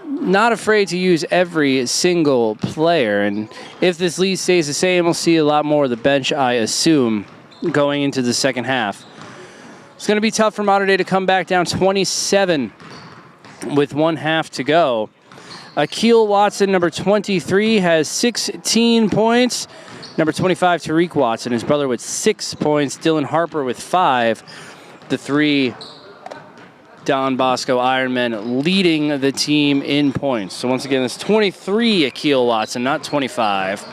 Not afraid to use every single player. And if this lead stays the same, we'll see a lot more of the bench, I assume, going into the second half. It's going to be tough for Modern Day to come back down 27 with 1 half to go. Akeel Watson, number 23, has 16 points. Number 25, Tariq Watson, his brother, with 6 points. Dylan Harper with 5. The 3 Don Bosco Ironmen leading the team in points. So once again, it's 23 Akeel Watson, not 25.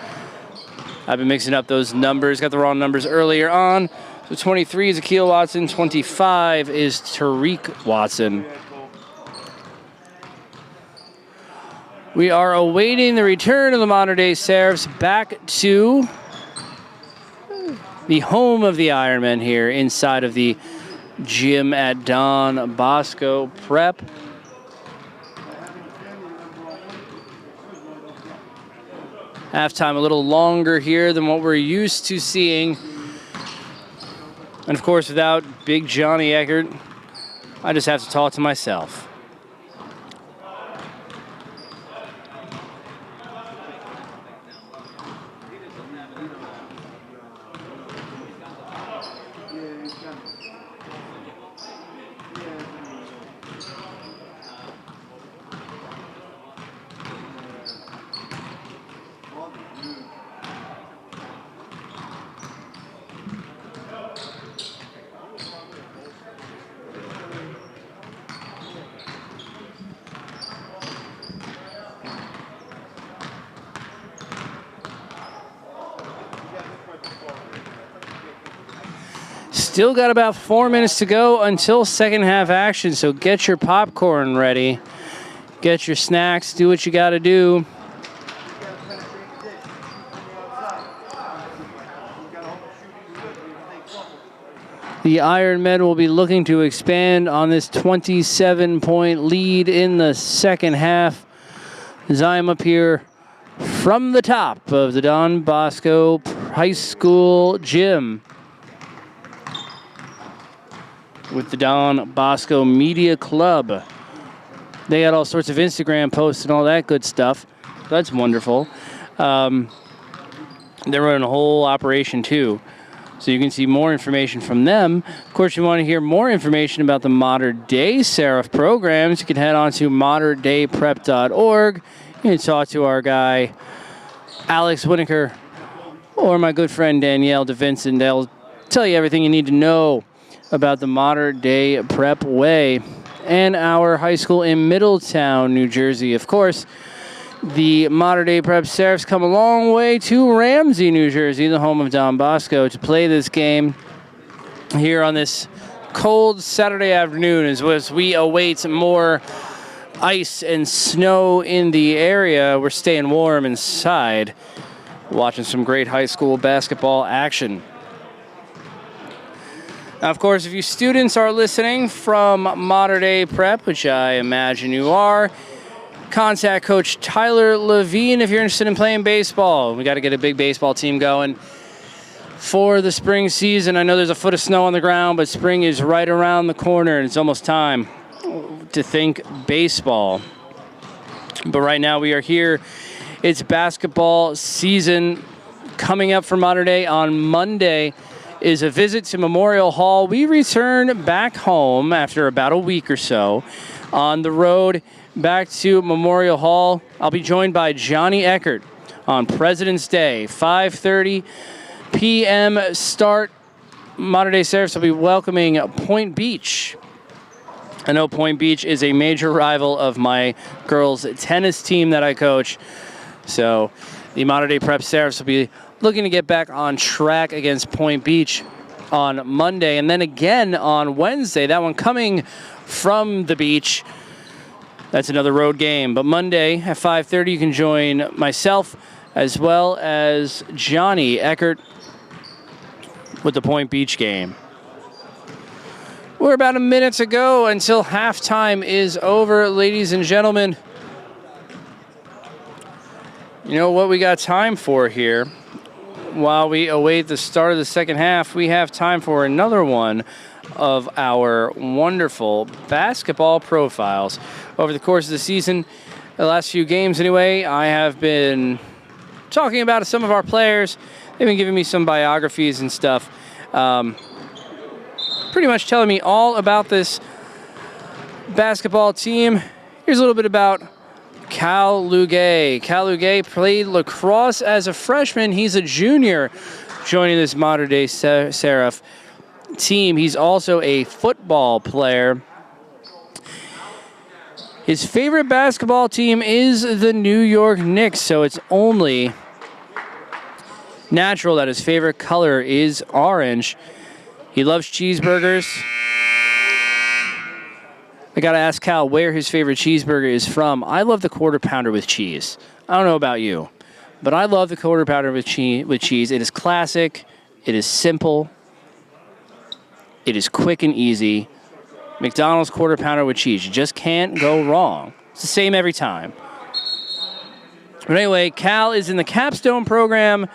I've been mixing up those numbers. Got the wrong numbers earlier on. So 23 is Akeel Watson. 25 is Tariq Watson. We are awaiting the return of the Modern Day Seraphs back to the home of the Ironmen here inside of the gym at Don Bosco Prep. Halftime a little longer here than what we're used to seeing. And of course, without Big Johnny Eckert, I just have to talk to myself. Still got about 4 minutes to go until second half action, so get your popcorn ready. Get your snacks, do what you got to do. The Iron Men will be looking to expand on this 27-point lead in the second half. As I am up here from the top of the Don Bosco High School gym with the Don Bosco Media Club. They got all sorts of Instagram posts and all that good stuff. That's wonderful. They're running a whole operation too. So you can see more information from them. Of course, you want to hear more information about the Modern Day Seraph programs, you can head on to moderndayprep.org. You can talk to our guy, Alex Winokur, or my good friend Danielle DeVincent. They'll tell you everything you need to know about the Modern Day Prep Way and our high school in Middletown, New Jersey. Of course, the Modern Day Prep Seraphs come a long way to Ramsey, New Jersey, the home of Don Bosco, to play this game here on this cold Saturday afternoon as we await more ice and snow in the area. We're staying warm inside, watching some great high school basketball action. Now, of course, if you students are listening from Modern Day Prep, which I imagine you are, contact Coach Tyler Levine if you're interested in playing baseball. We got to get a big baseball team going for the spring season. I know there's a foot of snow on the ground, but spring is right around the corner, and it's almost time to think baseball. But right now we are here. It's basketball season coming up for Modern Day on Monday. is a visit to Memorial Hall. We return back home after about a week or so on the road back to Memorial Hall. I'll be joined by Johnny Eckert on President's Day, 5:30 p.m. start. Modern Day Seraphs will be welcoming Point Beach. I know Point Beach is a major rival of my girls' tennis team that I coach. So the Modern Day Prep Seraphs will be looking to get back on track against Point Beach on Monday, and then again on Wednesday. That one coming from the beach. That's another road game. But Monday at 5:30, you can join myself as well as Johnny Eckert with the Point Beach game. We're about a minute to go until halftime is over, ladies and gentlemen. You know what we got time for here? While we await the start of the second half, we have time for another one of our wonderful basketball profiles. Over the course of the season, the last few games anyway, I have been talking about some of our players. They've been giving me some biographies and stuff. Pretty much telling me all about this basketball team. Here's a little bit about Cal Lugay. Cal Lugay played lacrosse as a freshman. He's a junior joining this Modern Day Seraph team. He's also a football player. His favorite basketball team is the New York Knicks, so it's only natural that his favorite color is orange. He loves cheeseburgers. I gotta ask Cal where his favorite cheeseburger is from. I love the Quarter Pounder with cheese. I don't know about you, but I love the Quarter Pounder with cheese. It is classic. It is simple. It is quick and easy. McDonald's Quarter Pounder with cheese. You just can't go wrong. It's the same every time. But anyway, Cal is in the capstone program.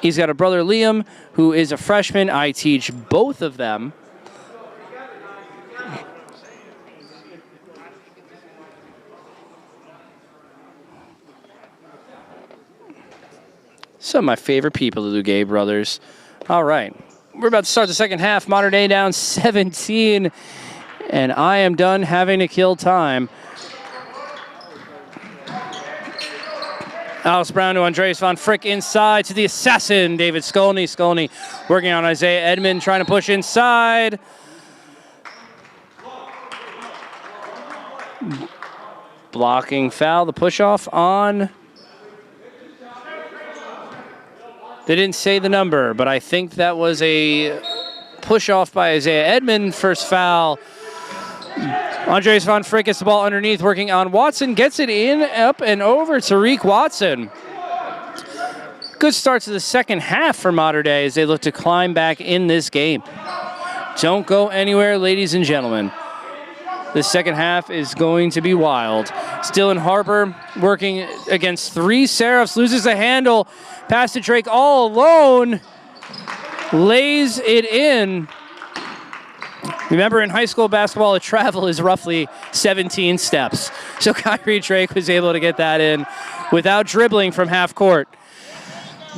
He's got a brother, Liam, who is a freshman. I teach both of them. Some of my favorite people, the Lugay brothers. All right. We're about to start the second half. Modern Day down 17. And I am done having to kill time. Alex Brown to Andreas von Frick inside to the assassin, David Skolny. Skolny working on Isaiah Edmond, trying to push inside. Blocking foul, the push-off on. They didn't say the number, but I think that was a push-off by Isaiah Edmond. First foul. Andreas von Frick gets the ball underneath, working on Watson. Gets it in, up, and over. Tariq Watson. Good start to the second half for Modern Day as they look to climb back in this game. Don't go anywhere, ladies and gentlemen. The second half is going to be wild. Dylan Harper working against three Seraphs. Loses the handle. Pass to Drake all alone. Lays it in. Remember, in high school basketball, a travel is roughly 17 steps. So Kyrie Drake was able to get that in without dribbling from half court.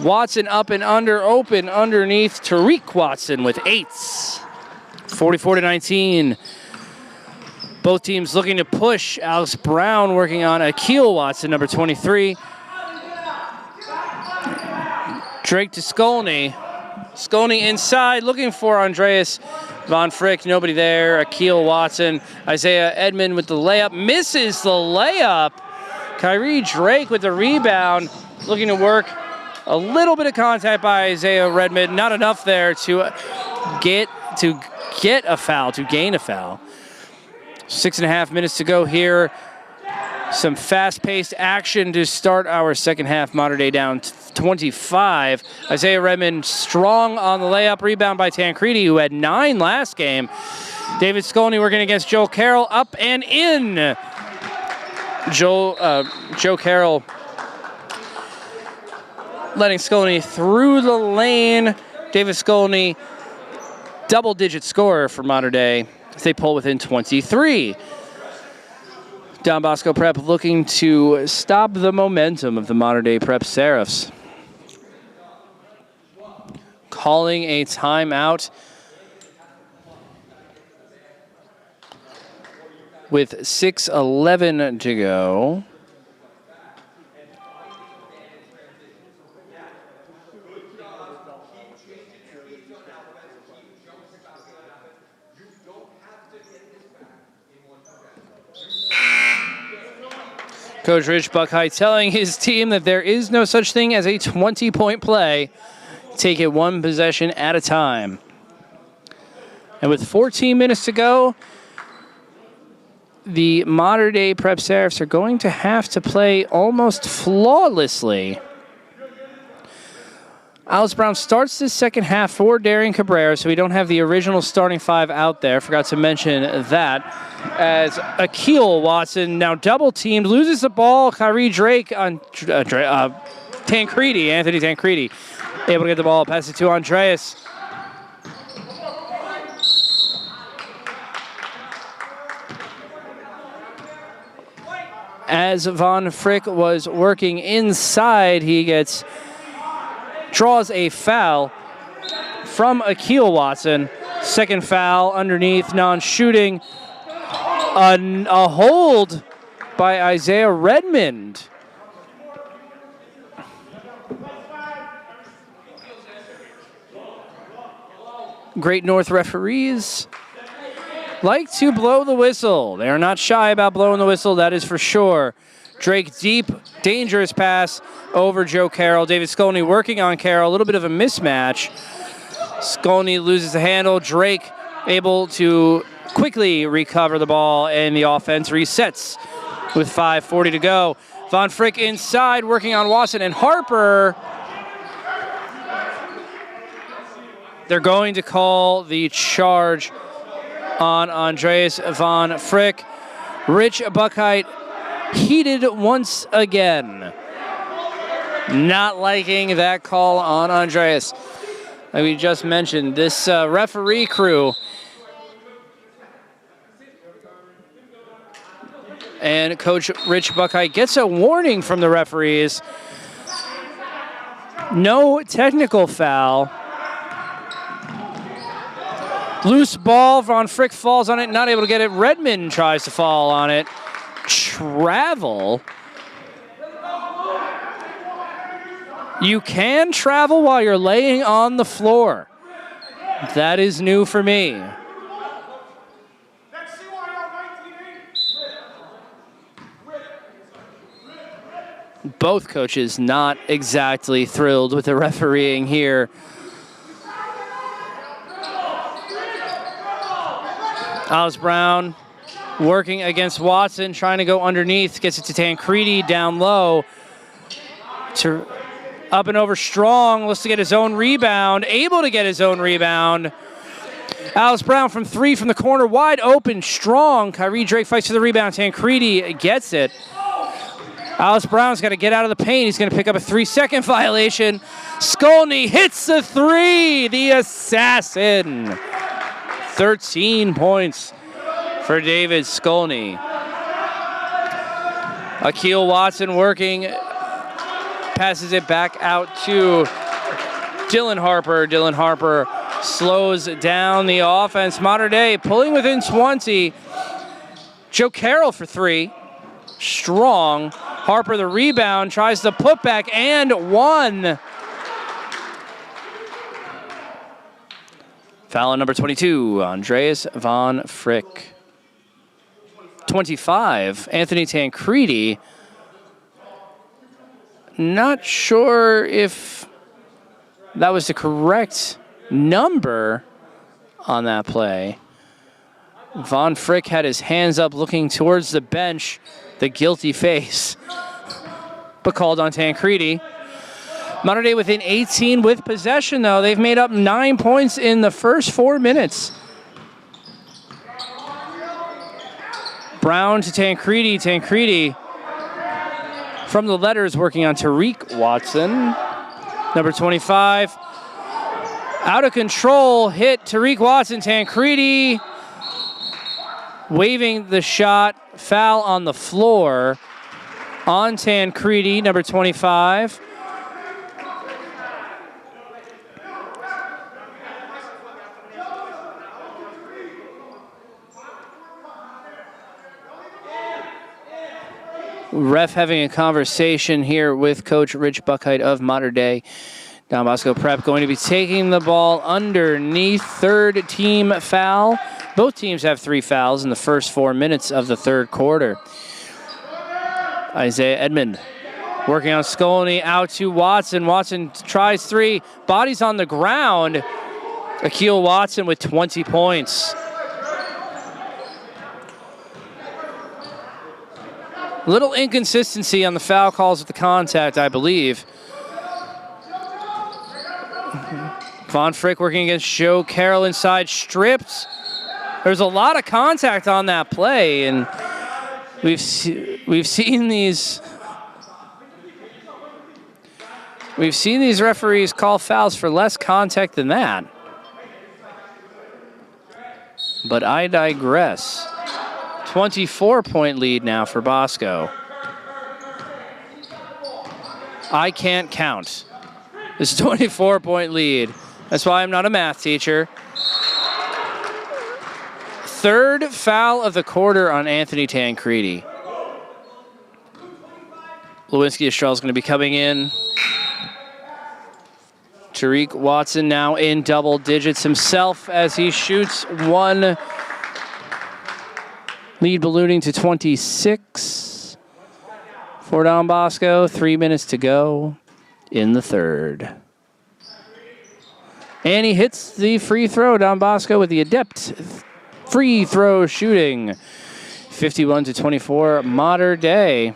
Watson up and under, open underneath. Tariq Watson with eights. 44-19. Both teams looking to push. Alex Brown working on Akeel Watson, number 23. Drake to Skolny. Skolny inside, looking for Andreas von Frick. Nobody there. Akeel Watson. Isaiah Edmond with the layup. Misses the layup. Kyrie Drake with the rebound. Looking to work a little bit of contact by Isaiah Redmond. Not enough there to get a foul, to gain a foul. 6.5 minutes to go here. Some fast-paced action to start our second half. Modern Day down 25. Isaiah Redmond strong on the layup. Rebound by Tancredi, who had 9 last game. David Skolny working against Joe Carroll. Up and in. Joe Carroll letting Skolny through the lane. David Skolny, double-digit scorer for Modern Day. They pull within 23. Don Bosco Prep looking to stop the momentum of the Modern Day Prep Seraphs. calling a timeout with 6:11 to go. Coach Rich Buckeye telling his team that there is no such thing as a 20-point play. Take it one possession at a time. And with 14 minutes to go, the modern-day Prep Seraphs are going to have to play almost flawlessly. Alice Brown starts this second half for Darian Cabrera, so we don't have the original starting five out there. Forgot to mention that. As Akil Watson now double-teamed, loses the ball. Kyrie Drake on Tancredi, Anthony Tancredi, able to get the ball, pass it to Andreas. As Von Frick was working inside, he draws a foul from Akil Watson. Second foul underneath, non-shooting. A hold by Isaiah Redmond. Great North referees like to blow the whistle. They are not shy about blowing the whistle, that is for sure. Drake deep, dangerous pass over Joe Carroll. David Skolny working on Carroll, a little bit of a mismatch. Skolny loses the handle. Drake able to quickly recover the ball, and the offense resets with 5:40 to go. Von Frick inside, working on Watson and Harper. They're going to call the charge on Andreas Von Frick. Rich Buckeye heated once again. Not liking that call on Andreas. Like we just mentioned, this referee crew. And Coach Rich Buckeye gets a warning from the referees. No technical foul. Loose ball, Von Frick falls on it, not able to get it. Redmond tries to fall on it. Travel. You can travel while you're laying on the floor. That is new for me. Both coaches not exactly thrilled with the refereeing here. Alice Brown working against Watson, trying to go underneath, gets it to Tancredi down low. Up and over Strong, looks to get his own rebound, able to get his own rebound. Alice Brown from three from the corner, wide open, Strong. Kyrie Drake fights for the rebound, Tancredi gets it. Alice Brown's got to get out of the paint. He's going to pick up a 3-second violation. Skolny hits the three, the assassin. 13 points for David Skolny. Akil Watson working, passes it back out to Dylan Harper. Dylan Harper slows down the offense. Modern Day pulling within 20. Joe Carroll for three. Strong. Harper the rebound, tries the putback, and one. Foul on number 22, Andreas Von Frick. 25, Anthony Tancredi. Not sure if that was the correct number on that play. Von Frick had his hands up looking towards the bench, the guilty face, but called on Tancredi. Modern Day within 18 with possession, though. They've made up 9 points in the first 4 minutes. Brown to Tancredi. Tancredi from the letters working on Tariq Watson. Number 25. Out of control, hit Tariq Watson. Tancredi waving the shot. Foul on the floor on Tancredi, number 25. Ref having a conversation here with Coach Rich Buckheit of Mater Dei. Don Bosco Prep going to be taking the ball underneath. Third team foul. Both teams have 3 fouls in the first 4 minutes of the third quarter. Isaiah Edmond working on Skolny, out to Watson. Watson tries 3, bodies on the ground. Akil Watson with 20 points. Little inconsistency on the foul calls with the contact, I believe. Von Frick working against Joe Carroll inside, stripped. There's a lot of contact on that play, and we've seen these referees call fouls for less contact than that. But I digress. 24-point lead now for Bosco. I can't count. This is a 24-point lead. That's why I'm not a math teacher. Third foul of the quarter on Anthony Tancredi. Lewinsky Estrell is going to be coming in. Tariq Watson now in double digits himself as he shoots one. Lead ballooning to 26 for Don Bosco. 3 minutes to go in the third. And he hits the free throw. Don Bosco with the adept free throw shooting. 51-24, Mater Dei.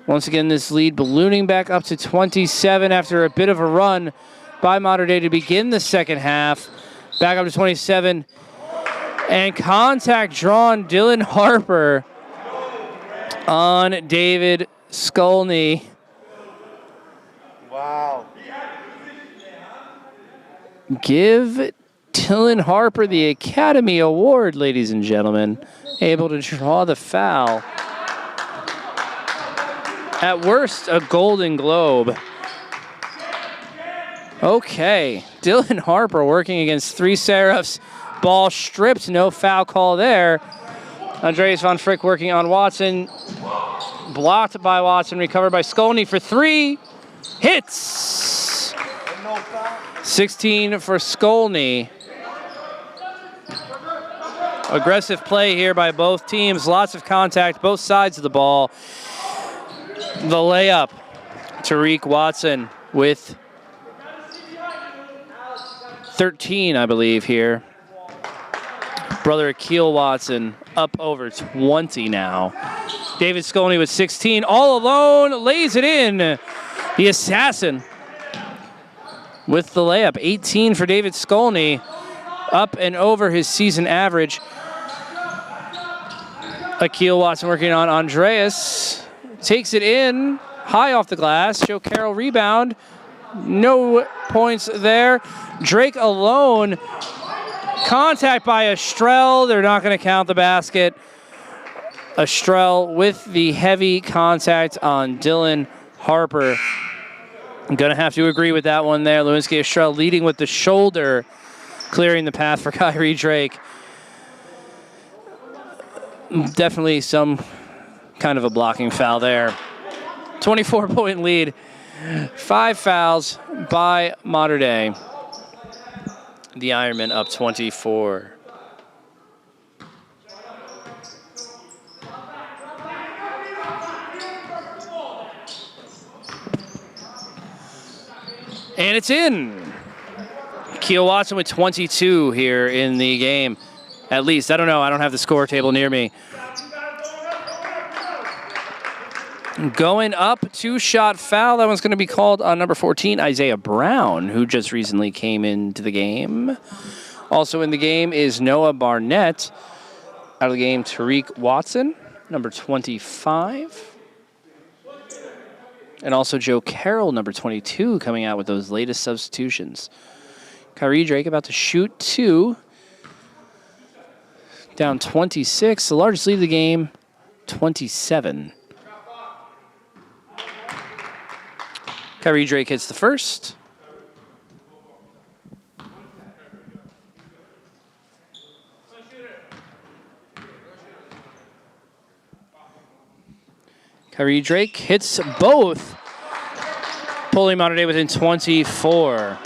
Once again, this lead ballooning back up to 27 after a bit of a run by Mater Dei to begin the second half. Back up to 27. And contact drawn, Dylan Harper on David Skolny. Wow. Give Dylan Harper the Academy Award, ladies and gentlemen. Able to draw the foul. At worst, a Golden Globe. Okay, Dylan Harper working against 3 Seraphs. Ball stripped, no foul call there. Andreas Von Frick working on Watson. Blocked by Watson, recovered by Skolny for 3. Hits! 16 for Skolny. Aggressive play here by both teams. Lots of contact, both sides of the ball. The layup. Tariq Watson with 13, I believe, here. Brother Akil Watson up over 20 now. David Skolny with 16. All alone, lays it in. The assassin with the layup. 18 for David Skolny. Up and over his season average. Akil Watson working on Andreas. Takes it in. High off the glass. Joe Carroll rebound. No points there. Drake alone. Contact by Estrell. They're not going to count the basket. Estrell with the heavy contact on Dylan Harper. I'm going to have to agree with that one there. Lewinsky Estrell leading with the shoulder, clearing the path for Kyrie Drake. Definitely some kind of a blocking foul there. 24-point lead. 5 fouls by Mater Dei. The Ironmen up 24. And it's in. Akil Watson with 22 here in the game. At least, I don't know. I don't have the score table near me. Going up, 2-shot foul. That one's going to be called on number 14, Isaiah Brown, who just recently came into the game. Also in the game is Noah Barnett. Out of the game, Tariq Watson, number 25. And also Joe Carroll, number 22, coming out with those latest substitutions. Kyrie Drake about to shoot 2. Down 26. The largest lead of the game, 27. Kyrie Drake hits the first. Kyrie Drake hits both, pulling Mater Dei within 24.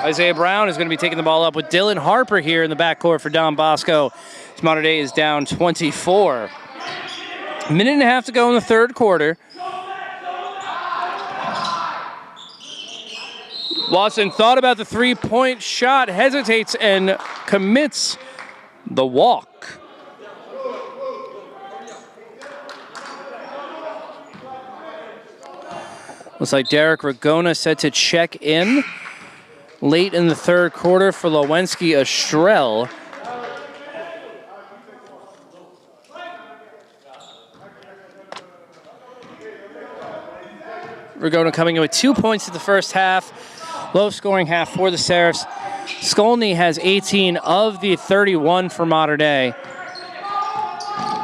Isaiah Brown is going to be taking the ball up with Dylan Harper here in the backcourt for Don Bosco. Mater Dei is down 24. A minute and a half to go in the third quarter. Watson thought about the three-point shot, hesitates, and commits the walk. Looks like Derek Ragona set to check in late in the third quarter for Lewinsky Estrell. Ragona coming in with 2 points in the first half. Low scoring half for the Seraphs. Skolny has 18 of the 31 for Mater Dei.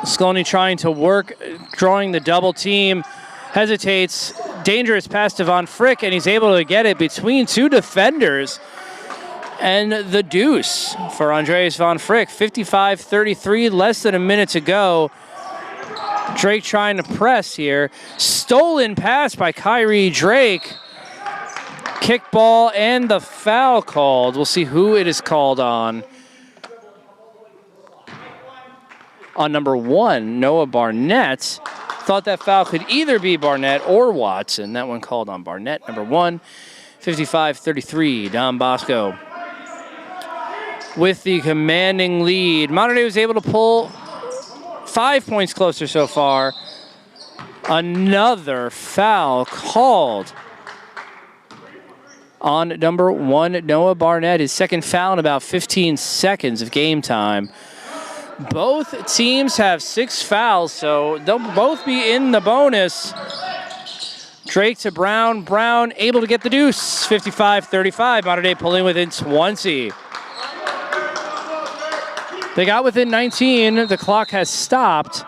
Skolny trying to work, drawing the double team, hesitates, dangerous pass to Von Frick, and he's able to get it between two defenders. And the deuce for Andreas Von Frick, 55-33, less than a minute to go. Drake trying to press here. Stolen pass by Kyrie Drake. Kickball and the foul called. We'll see who it is called on. On number 1, Noah Barnett. Thought that foul could either be Barnett or Watson. That one called on Barnett, number 1. 55-33, Don Bosco with the commanding lead. Mater Dei was able to pull 5 points closer so far. Another foul called on number 1, Noah Barnett. His second foul in about 15 seconds of game time. Both teams have 6 fouls, so they'll both be in the bonus. Drake to Brown. Brown able to get the deuce. 55-35. Mater Dei pulling within 20. They got within 19. The clock has stopped.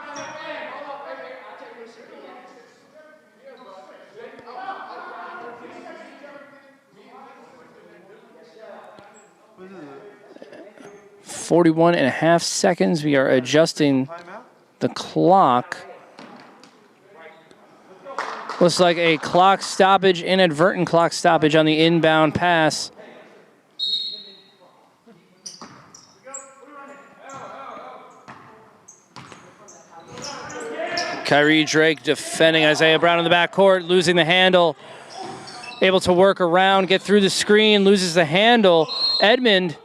.41.5 seconds. We are adjusting the clock. Looks like a clock stoppage, inadvertent clock stoppage on the inbound pass. Kyrie Drake defending Isaiah Brown in the backcourt, losing the handle. Able to work around, get through the screen, loses the handle. Edmond.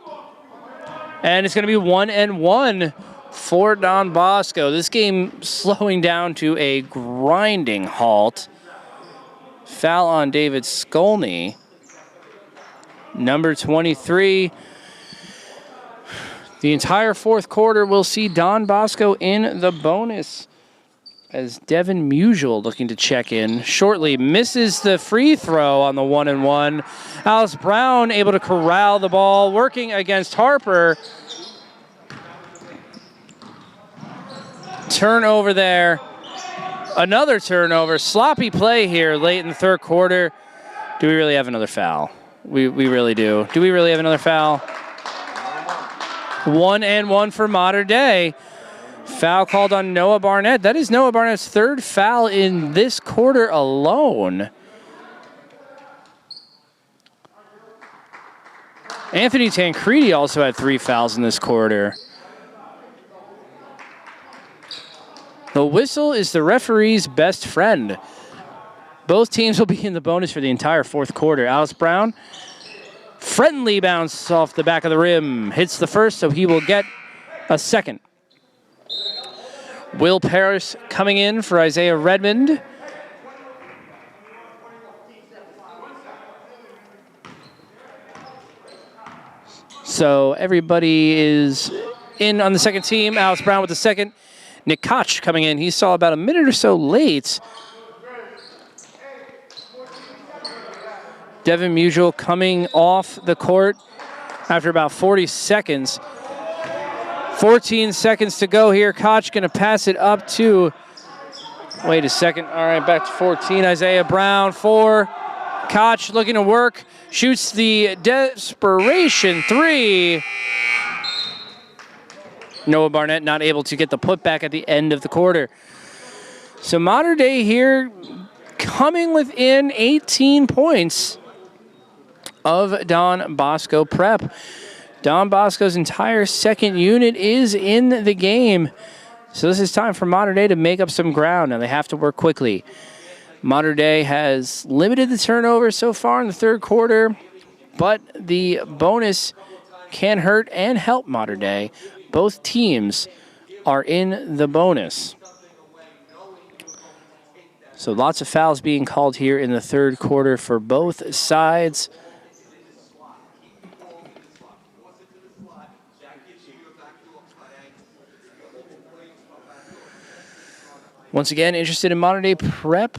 And it's going to be 1-1 for Don Bosco. This game slowing down to a grinding halt. Foul on David Skolny. Number 23. The entire fourth quarter will see Don Bosco in the bonus as Devin Musial looking to check in shortly. Misses the free throw on the 1-1. Alice Brown able to corral the ball, working against Harper. Turnover there. Another turnover. Sloppy play here late in the third quarter. Do we really have another foul? We really do. Do we really have another foul? 1-1 for Mater Dei. Foul called on Noah Barnett. That is Noah Barnett's third foul in this quarter alone. Anthony Tancredi also had 3 fouls in this quarter. The whistle is the referee's best friend. Both teams will be in the bonus for the entire fourth quarter. Alice Brown, friendly bounce off the back of the rim. Hits the first, so he will get a second. Will Parrish coming in for Isaiah Redmond. So everybody is in on the second team. Alice Brown with the second. Nick Koch coming in. He saw about a minute or so late. Devin Musial coming off the court after about 40 seconds. 14 seconds to go here. Koch going to pass it up to, wait a second. All right, back to 14. Isaiah Brown, 4. Koch looking to work. Shoots the desperation 3. Noah Barnett not able to get the putback at the end of the quarter. So Mater Dei here coming within 18 points of Don Bosco Prep. Don Bosco's entire second unit is in the game. So this is time for Mater Dei to make up some ground, and they have to work quickly. Mater Dei has limited the turnover so far in the third quarter, but the bonus can hurt and help Mater Dei. Both teams are in the bonus. So lots of fouls being called here in the third quarter for both sides. Once again, interested in Mater Dei Prep?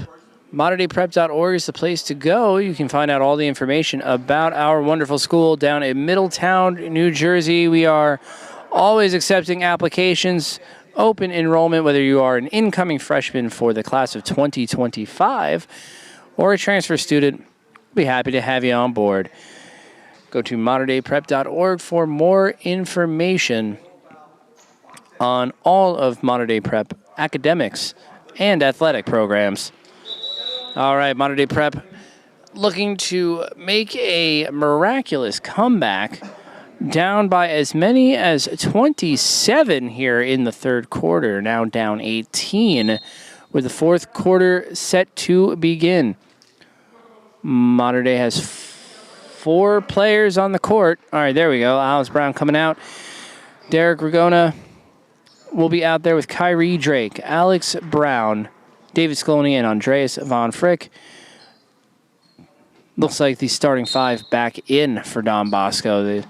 MaterDeiPrep.org is the place to go. You can find out all the information about our wonderful school down in Middletown, New Jersey. We are always accepting applications, open enrollment, whether you are an incoming freshman for the class of 2025 or a transfer student. We'll be happy to have you on board. Go to MaterDeiPrep.org for more information on all of Mater Dei Prep academics and athletic programs. All right, Mater Dei Prep looking to make a miraculous comeback, down by as many as 27 here in the third quarter, now down 18, with the fourth quarter set to begin. Mater Dei has 4 players on the court. All right, there we go. Alice Brown coming out. Derek Ragona will be out there with Kyrie Drake, Alex Brown, David Scaloni, and Andreas Von Frick. Looks like the starting 5 back in for Don Bosco.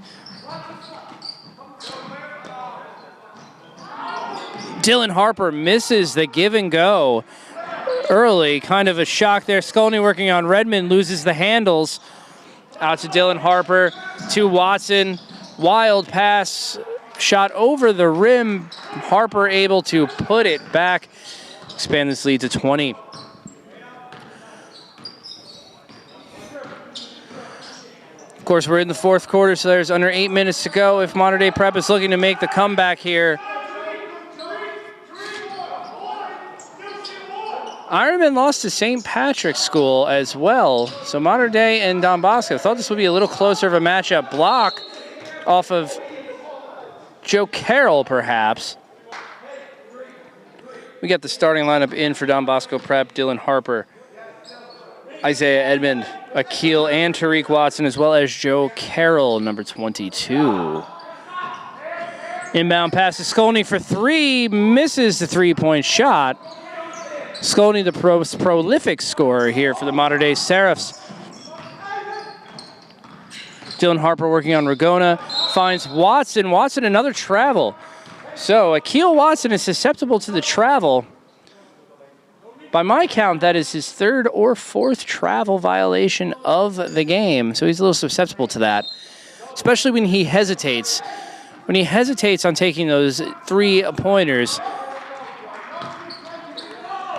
Dylan Harper misses the give and go early. Kind of a shock there. Scaloni working on Redmond, loses the handles. Out to Dylan Harper, to Watson. Wild pass, shot over the rim. Harper able to put it back. Expand this lead to 20. Of course, we're in the fourth quarter, so there's under 8 minutes to go if Mater Dei Prep is looking to make the comeback here. Ironman lost to St. Patrick's School as well, so Mater Dei and Don Bosco thought this would be a little closer of a matchup. Block off of Joe Carroll, perhaps. We got the starting lineup in for Don Bosco Prep: Dylan Harper, Isaiah Edmond, Akil, and Tariq Watson, as well as Joe Carroll, number 22. Inbound pass to Scaloni for 3, misses the three-point shot. Scaloni, the prolific scorer here for the Mater Dei Seraphs. Dylan Harper working on Ragona, finds Watson. Watson, another travel. So Akil Watson is susceptible to the travel. By my count, that is his 3rd or 4th travel violation of the game. So he's a little susceptible to that, especially when he hesitates. When he hesitates on taking those 3-pointers.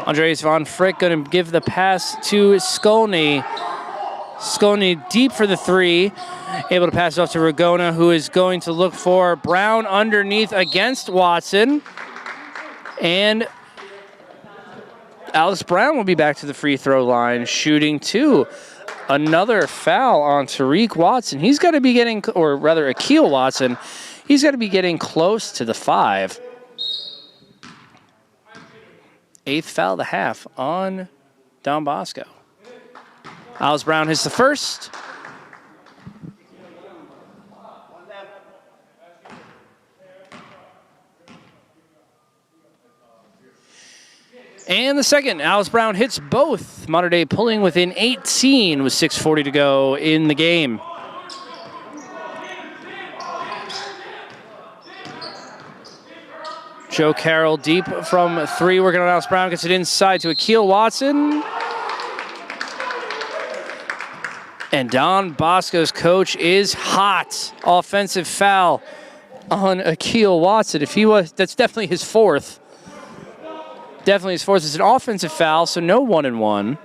Andreas Von Frick going to give the pass to Scaloni. Scaloni deep for the 3. Able to pass it off to Ragona, who is going to look for Brown underneath against Watson. And Alex Brown will be back to the free throw line, shooting 2. Another foul on Tariq Watson. He's got to be getting, or rather Akil Watson, he's got to be getting close to the 5. 8th foul of the half on Don Bosco. Alex Brown hits the first. And the second, Alice Brown hits both. Mater Dei pulling within 18 with 6:40 to go in the game. Joe Carroll deep from 3, working on Alice Brown, gets it inside to Akil Watson. And Don Bosco's coach is hot. Offensive foul on Akil Watson. If he was, that's definitely his 4th. Definitely his 4th. It's an offensive foul, so no 1-and-1.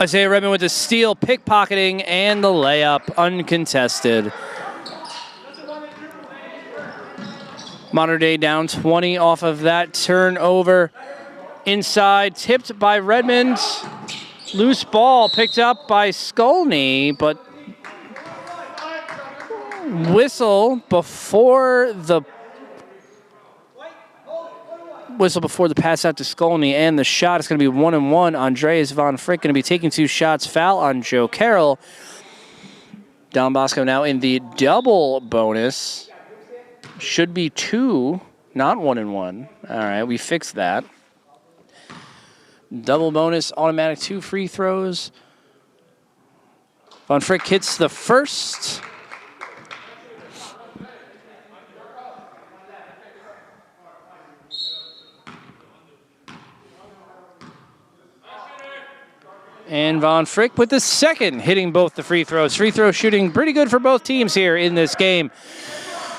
Isaiah Redmond with the steal, pickpocketing, and the layup uncontested. Mater Dei down 20 off of that turnover. Inside, tipped by Redmond. Loose ball picked up by Skolny, but whistle before the pass out to Skolny, and the shot is going to be 1-1. Andreas Von Frick going to be taking 2 shots. Foul on Joe Carroll. Don Bosco now in the double bonus. Should be 2, not 1-1. All right, we fixed that. Double bonus, automatic 2 free throws. Von Frick hits the first. And Von Frick with the second, hitting both the free throws. Free throw shooting pretty good for both teams here in this game.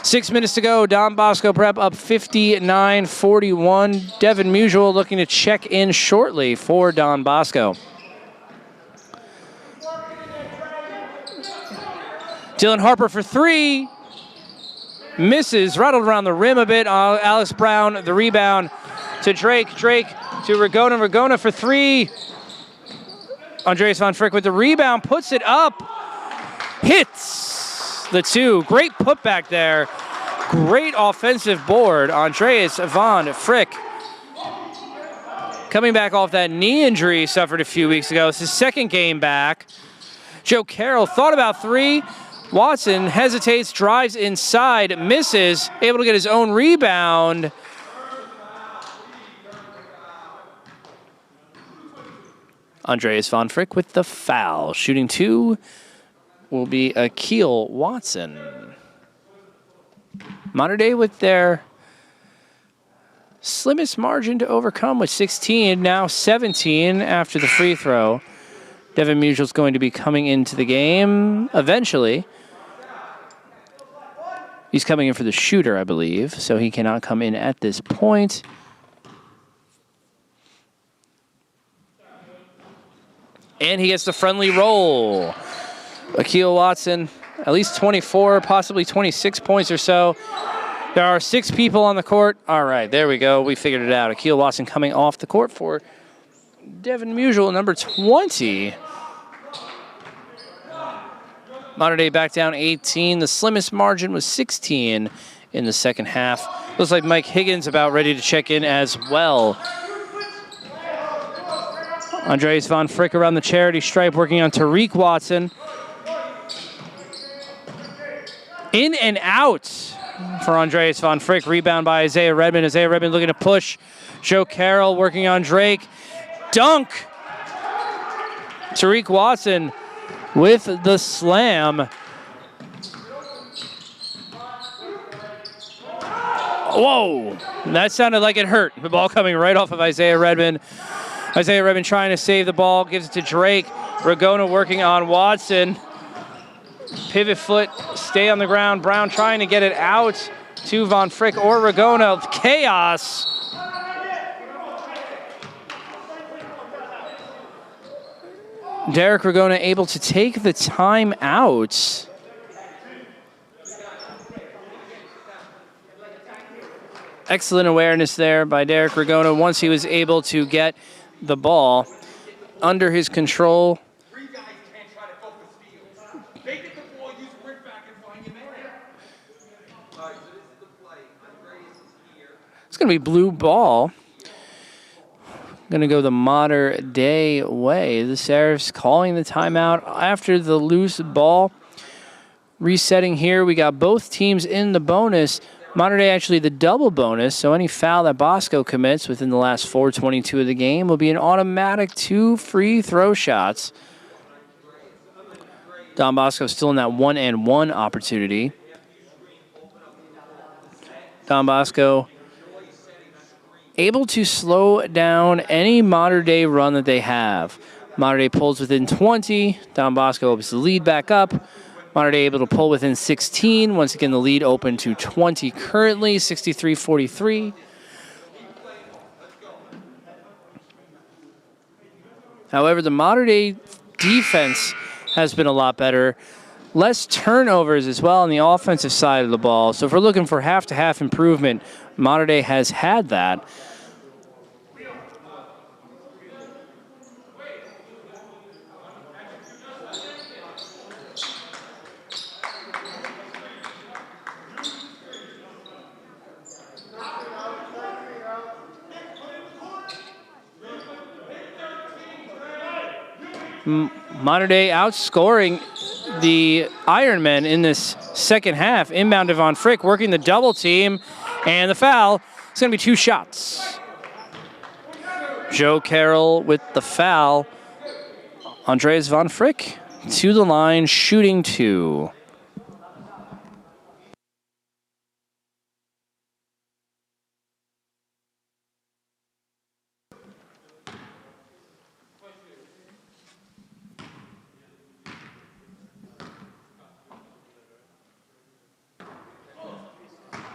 6 minutes to go. Don Bosco Prep up 59-41. Devin Musial looking to check in shortly for Don Bosco. Dylan Harper for 3. Misses, rattled around the rim a bit. Alex Brown, the rebound to Drake. Drake to Ragona. Ragona for 3. Andreas Von Frick with the rebound, puts it up. Hits the 2. Great putback there. Great offensive board. Andreas Von Frick coming back off that knee injury he suffered a few weeks ago. It's his second game back. Joe Carroll thought about 3. Watson hesitates, drives inside, misses, able to get his own rebound. Andreas Von Frick with the foul. Shooting 2 will be Akil Watson. Mater Dei with their slimmest margin to overcome with 16, now 17 after the free throw. Devin Musial is going to be coming into the game eventually. He's coming in for the shooter, I believe, so he cannot come in at this point. And he gets the friendly roll. Akil Watson, at least 24, possibly 26 points or so. There are 6 people on the court. All right, there we go. We figured it out. Akil Watson coming off the court for Devin Musial, number 20. Mater Dei back down 18. The slimmest margin was 16 in the second half. Looks like Mike Higgins about ready to check in as well. Andreas Von Frick around the charity stripe working on Tariq Watson. In and out for Andreas Von Frick. Rebound by Isaiah Redmond. Isaiah Redmond looking to push. Joe Carroll working on Drake. Dunk! Tariq Watson with the slam. Whoa! That sounded like it hurt. The ball coming right off of Isaiah Redmond. Isaiah Redmond trying to save the ball, gives it to Drake. Ragona working on Watson. Pivot foot, stay on the ground. Brown trying to get it out to Von Frick or Ragona. Chaos. Derek Ragona able to take the time out. Excellent awareness there by Derek Ragona once he was able to get the ball under his control. 3 guys can't try to focus steals. They get the ball, use Rick back and find your man. All right, so this is the play. Andreas is here. It's going to be blue ball. Going to go the Mater Dei way. The Seraphs calling the timeout after the loose ball. Resetting here, we got both teams in the bonus. Mater Dei actually the double bonus, so any foul that Bosco commits within the last 4:22 of the game will be an automatic 2 free throw shots. Don Bosco still in that 1-and-1 opportunity. Don Bosco able to slow down any Mater Dei run that they have. Mater Dei pulls within 20. Don Bosco opens the lead back up. Mater Dei able to pull within 16. Once again, the lead open to 20 currently, 63-43. However, the Mater Dei defense has been a lot better. less turnovers as well on the offensive side of the ball. So if we're looking for half-to-half improvement, Mater Dei has had that. Mater Dei outscoring the Ironmen in this second half. Inbound to Von Frick working the double team, and the foul. It's going to be 2 shots. Joe Carroll with the foul. Andreas Von Frick to the line, shooting 2.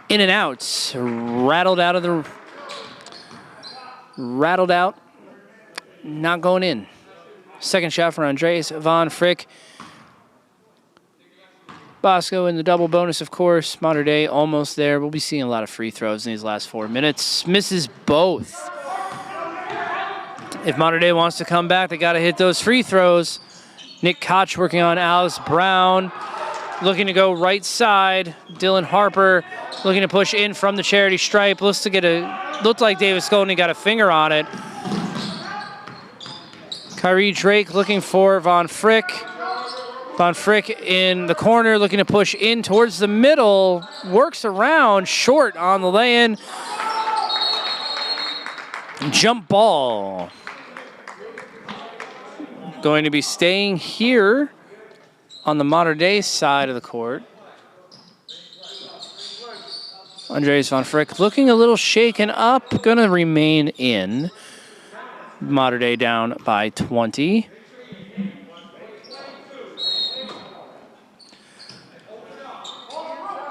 In and out, rattled out, not going in. Second shot for Andreas Von Frick. Bosco in the double bonus, of course. Mater Dei almost there. We'll be seeing a lot of free throws in these last 4 minutes. Misses both. If Mater Dei wants to come back, they got to hit those free throws. Nick Koch working on Alex Brown. Looking to go right side. Dylan Harper looking to push in from the charity stripe. Looked like Davis Skolny got a finger on it. Kyrie Drake looking for Von Frick. Von Frick in the corner looking to push in towards the middle. Works around, short on the lay-in. Jump ball. Going to be staying here on the Mater Dei side of the court. Andreas Von Frick looking a little shaken up, gonna remain in. Mater Dei down by 20.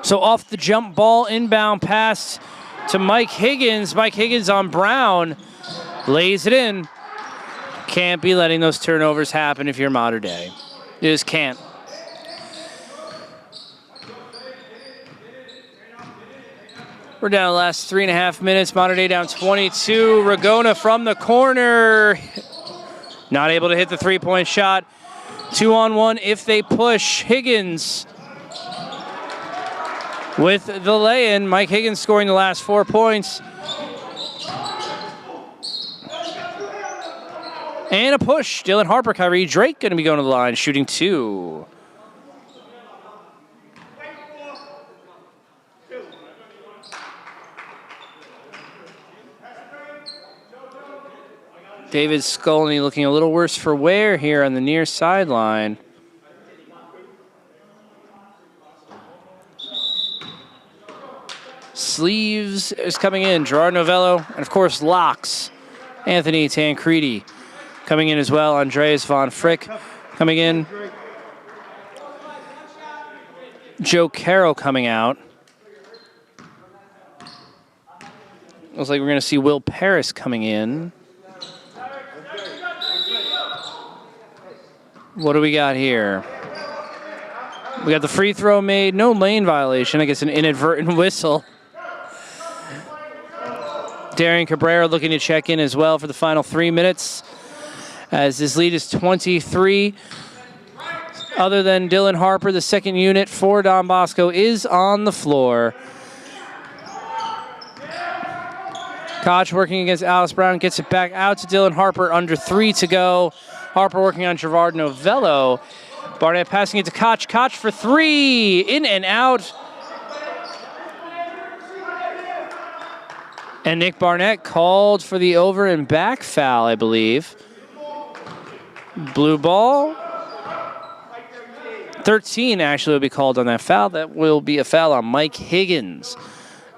So off the jump ball, inbound pass to Mike Higgins. Mike Higgins on Brown, lays it in. Can't be letting those turnovers happen if you're Mater Dei. You just can't. We're down the last 3.5 minutes. Mater Dei down 22. Ragona from the corner. Not able to hit the 3-point shot. 2-on-1 if they push. Higgins with the lay-in. Mike Higgins scoring the last 4 points. And a push. Dylan Harper, Kyrie Drake going to be going to the line, shooting 2. David Skolny looking a little worse for wear here on the near sideline. Sleeves is coming in. Gerard Novello, and of course Locks. Anthony Tancredi coming in as well. Andreas Von Frick coming in. Joe Carroll coming out. Looks like we're going to see Will Paris coming in. What do we got here? We got the free throw made. No lane violation. I guess an inadvertent whistle. Darian Cabrera looking to check in as well for the final 3 minutes, as this lead is 23. Other than Dylan Harper, the second unit for Don Bosco is on the floor. Koch working against Alice Brown, gets it back out to Dylan Harper, under 3 to go. Harper working on Gerard Novello. Barnett passing it to Koch. Koch for 3, in and out. And Nick Barnett called for the over and back foul, I believe. Blue ball. 13 actually will be called on that foul. That will be a foul on Mike Higgins,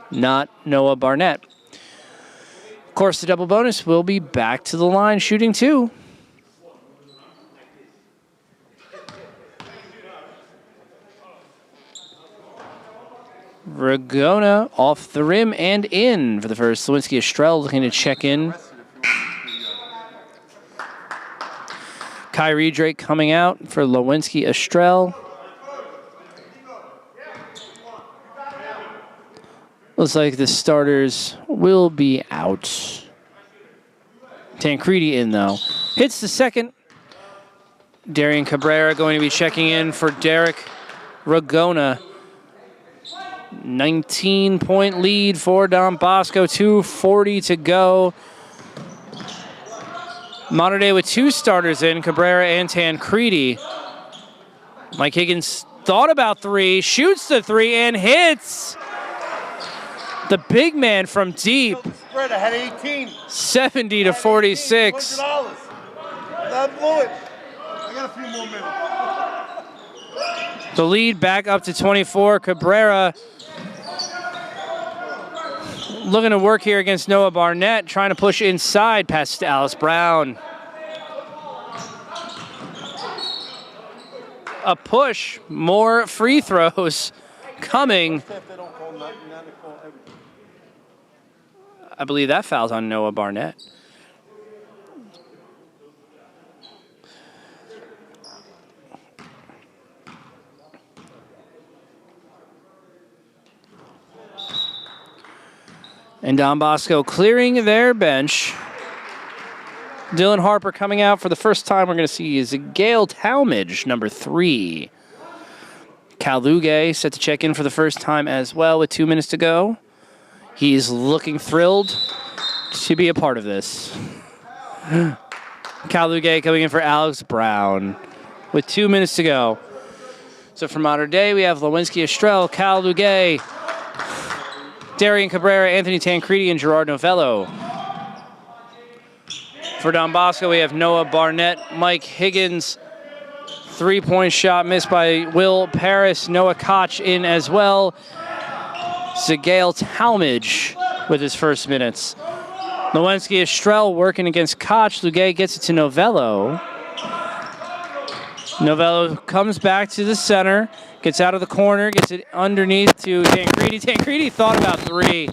not Noah Barnett. Of course, the double bonus will be back to the line, shooting 2. Ragona off the rim and in for the first. Lewinsky Estrell looking to check in. Kyrie Drake coming out for Lewinsky Estrell. Looks like the starters will be out. Tancredi in, though. Hits the second. Darian Cabrera going to be checking in for Derek Ragona. 19-point lead for Don Bosco. 2:40 to go. Mater Dei with 2 starters in, Cabrera and Tancredi. Mike Higgins thought about 3, shoots the 3, and hits. The big man from deep. Spread ahead 18. 70 to 46. $100. That blew it. I got a few more minutes. The lead back up to 24. Cabrera looking to work here against Noah Barnett, trying to push inside, pass to Alice Brown. A push, more free throws coming. I believe that foul's on Noah Barnett. And Don Bosco clearing their bench. Dylan Harper coming out for the first time. We're going to see is Gale Talmadge, number 3. Cal Luge set to check in for the first time as well with 2 minutes to go. He's looking thrilled to be a part of this. Cal Luge coming in for Alex Brown with 2 minutes to go. So for Mater Dei, we have Lewinsky Estrell, Cal Luge, Darian Cabrera, Anthony Tancredi, and Gerard Novello. For Don Bosco, we have Noah Barnett, Mike Higgins. 3-point shot missed by Will Paris. Noah Koch in as well. Zagale Talmadge with his first minutes. Lewinsky Estrell working against Koch. Luge gets it to Novello. Novello comes back to the center, gets out of the corner, gets it underneath to Tancredi. Tancredi thought about 3,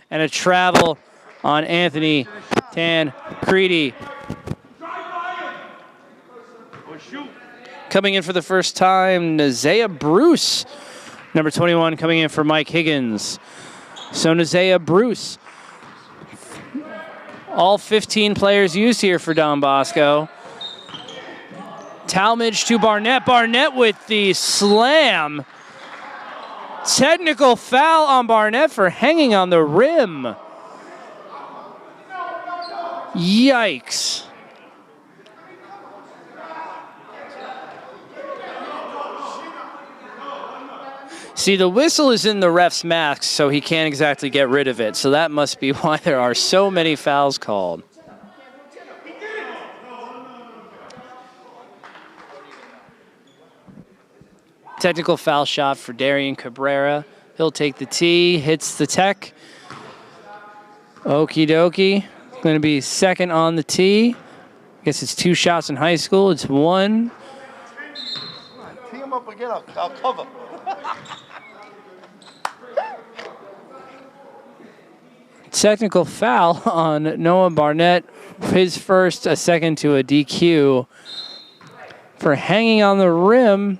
and a travel on Anthony Tancredi. Coming in for the first time, Nazea Bruce, number 21, coming in for Mike Higgins. So Nazea Bruce, all 15 players used here for Don Bosco. Talmadge to Barnett. Barnett with the slam. Technical foul on Barnett for hanging on the rim. Yikes. See, the whistle is in the ref's mask, so he can't exactly get rid of it. So that must be why there are so many fouls called. Technical foul shot for Darian Cabrera. He'll take the tee, hits the tech. Okie dokie. Going to be second on the tee. I guess it's 2 shots in high school. It's 1. Tee him up again, I'll cover. Technical foul on Noah Barnett. His first, a second to a DQ for hanging on the rim.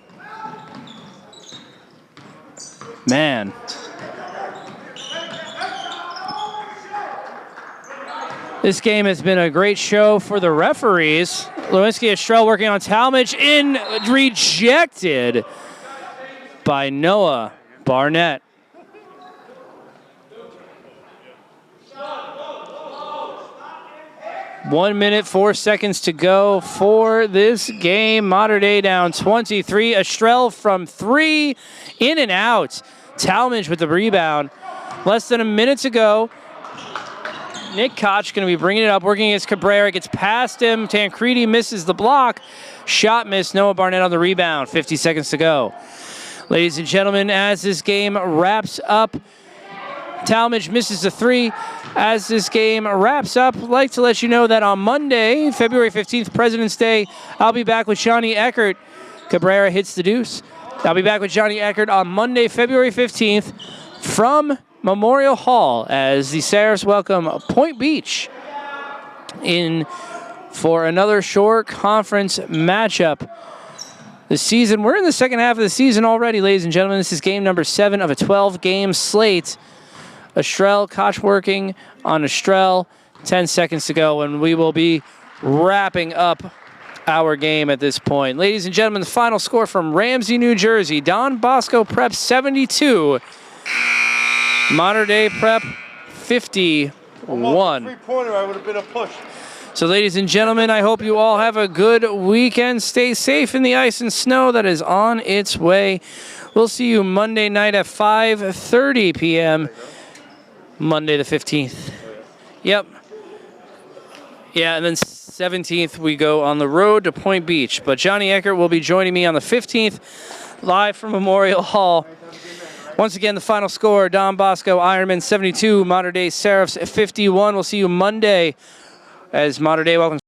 Man. This game has been a great show for the referees. Lewinsky Estrell working on Talmadge, rejected by Noah Barnett. One minute, 4 seconds to go for this game. Mater Dei down 23. Estrell from 3, in and out. Talmadge with the rebound. Less than a minute to go. Nick Koch going to be bringing it up, working against Cabrera. Gets past him. Tancredi misses the block. Shot miss. Noah Barnett on the rebound. 50 seconds to go. Ladies and gentlemen, as this game wraps up, Talmadge misses the 3. As this game wraps up, I'd like to let you know that on Monday, February 15th, President's Day, I'll be back with Johnny Eckert. Cabrera hits the deuce. I'll be back with Johnny Eckert on Monday, February 15th from Memorial Hall as the Seraphs welcome Point Beach in for another shore conference matchup. The season, we're in the second half of the season already, ladies and gentlemen. This is game number 7 of a 12-game slate. Estrell, Koch working on Estrell. 10 seconds to go, and we will be wrapping up our game at this point. Ladies and gentlemen, the final score from Ramsey, New Jersey. Don Bosco Prep 72. Mater Dei Prep 51. Almost a three-pointer, I would have been a push. So ladies and gentlemen, I hope you all have a good weekend. Stay safe in the ice and snow that is on its way. We'll see you Monday night at 5:30 p.m. Monday the 15th. Yep. Yeah, and then 17th we go on the road to Point Beach. But Johnny Eckert will be joining me on the 15th, live from Memorial Hall. Once again, the final score, Don Bosco Ironman 72, Mater Dei Seraphs 51. We'll see you Monday as Mater Dei welcomes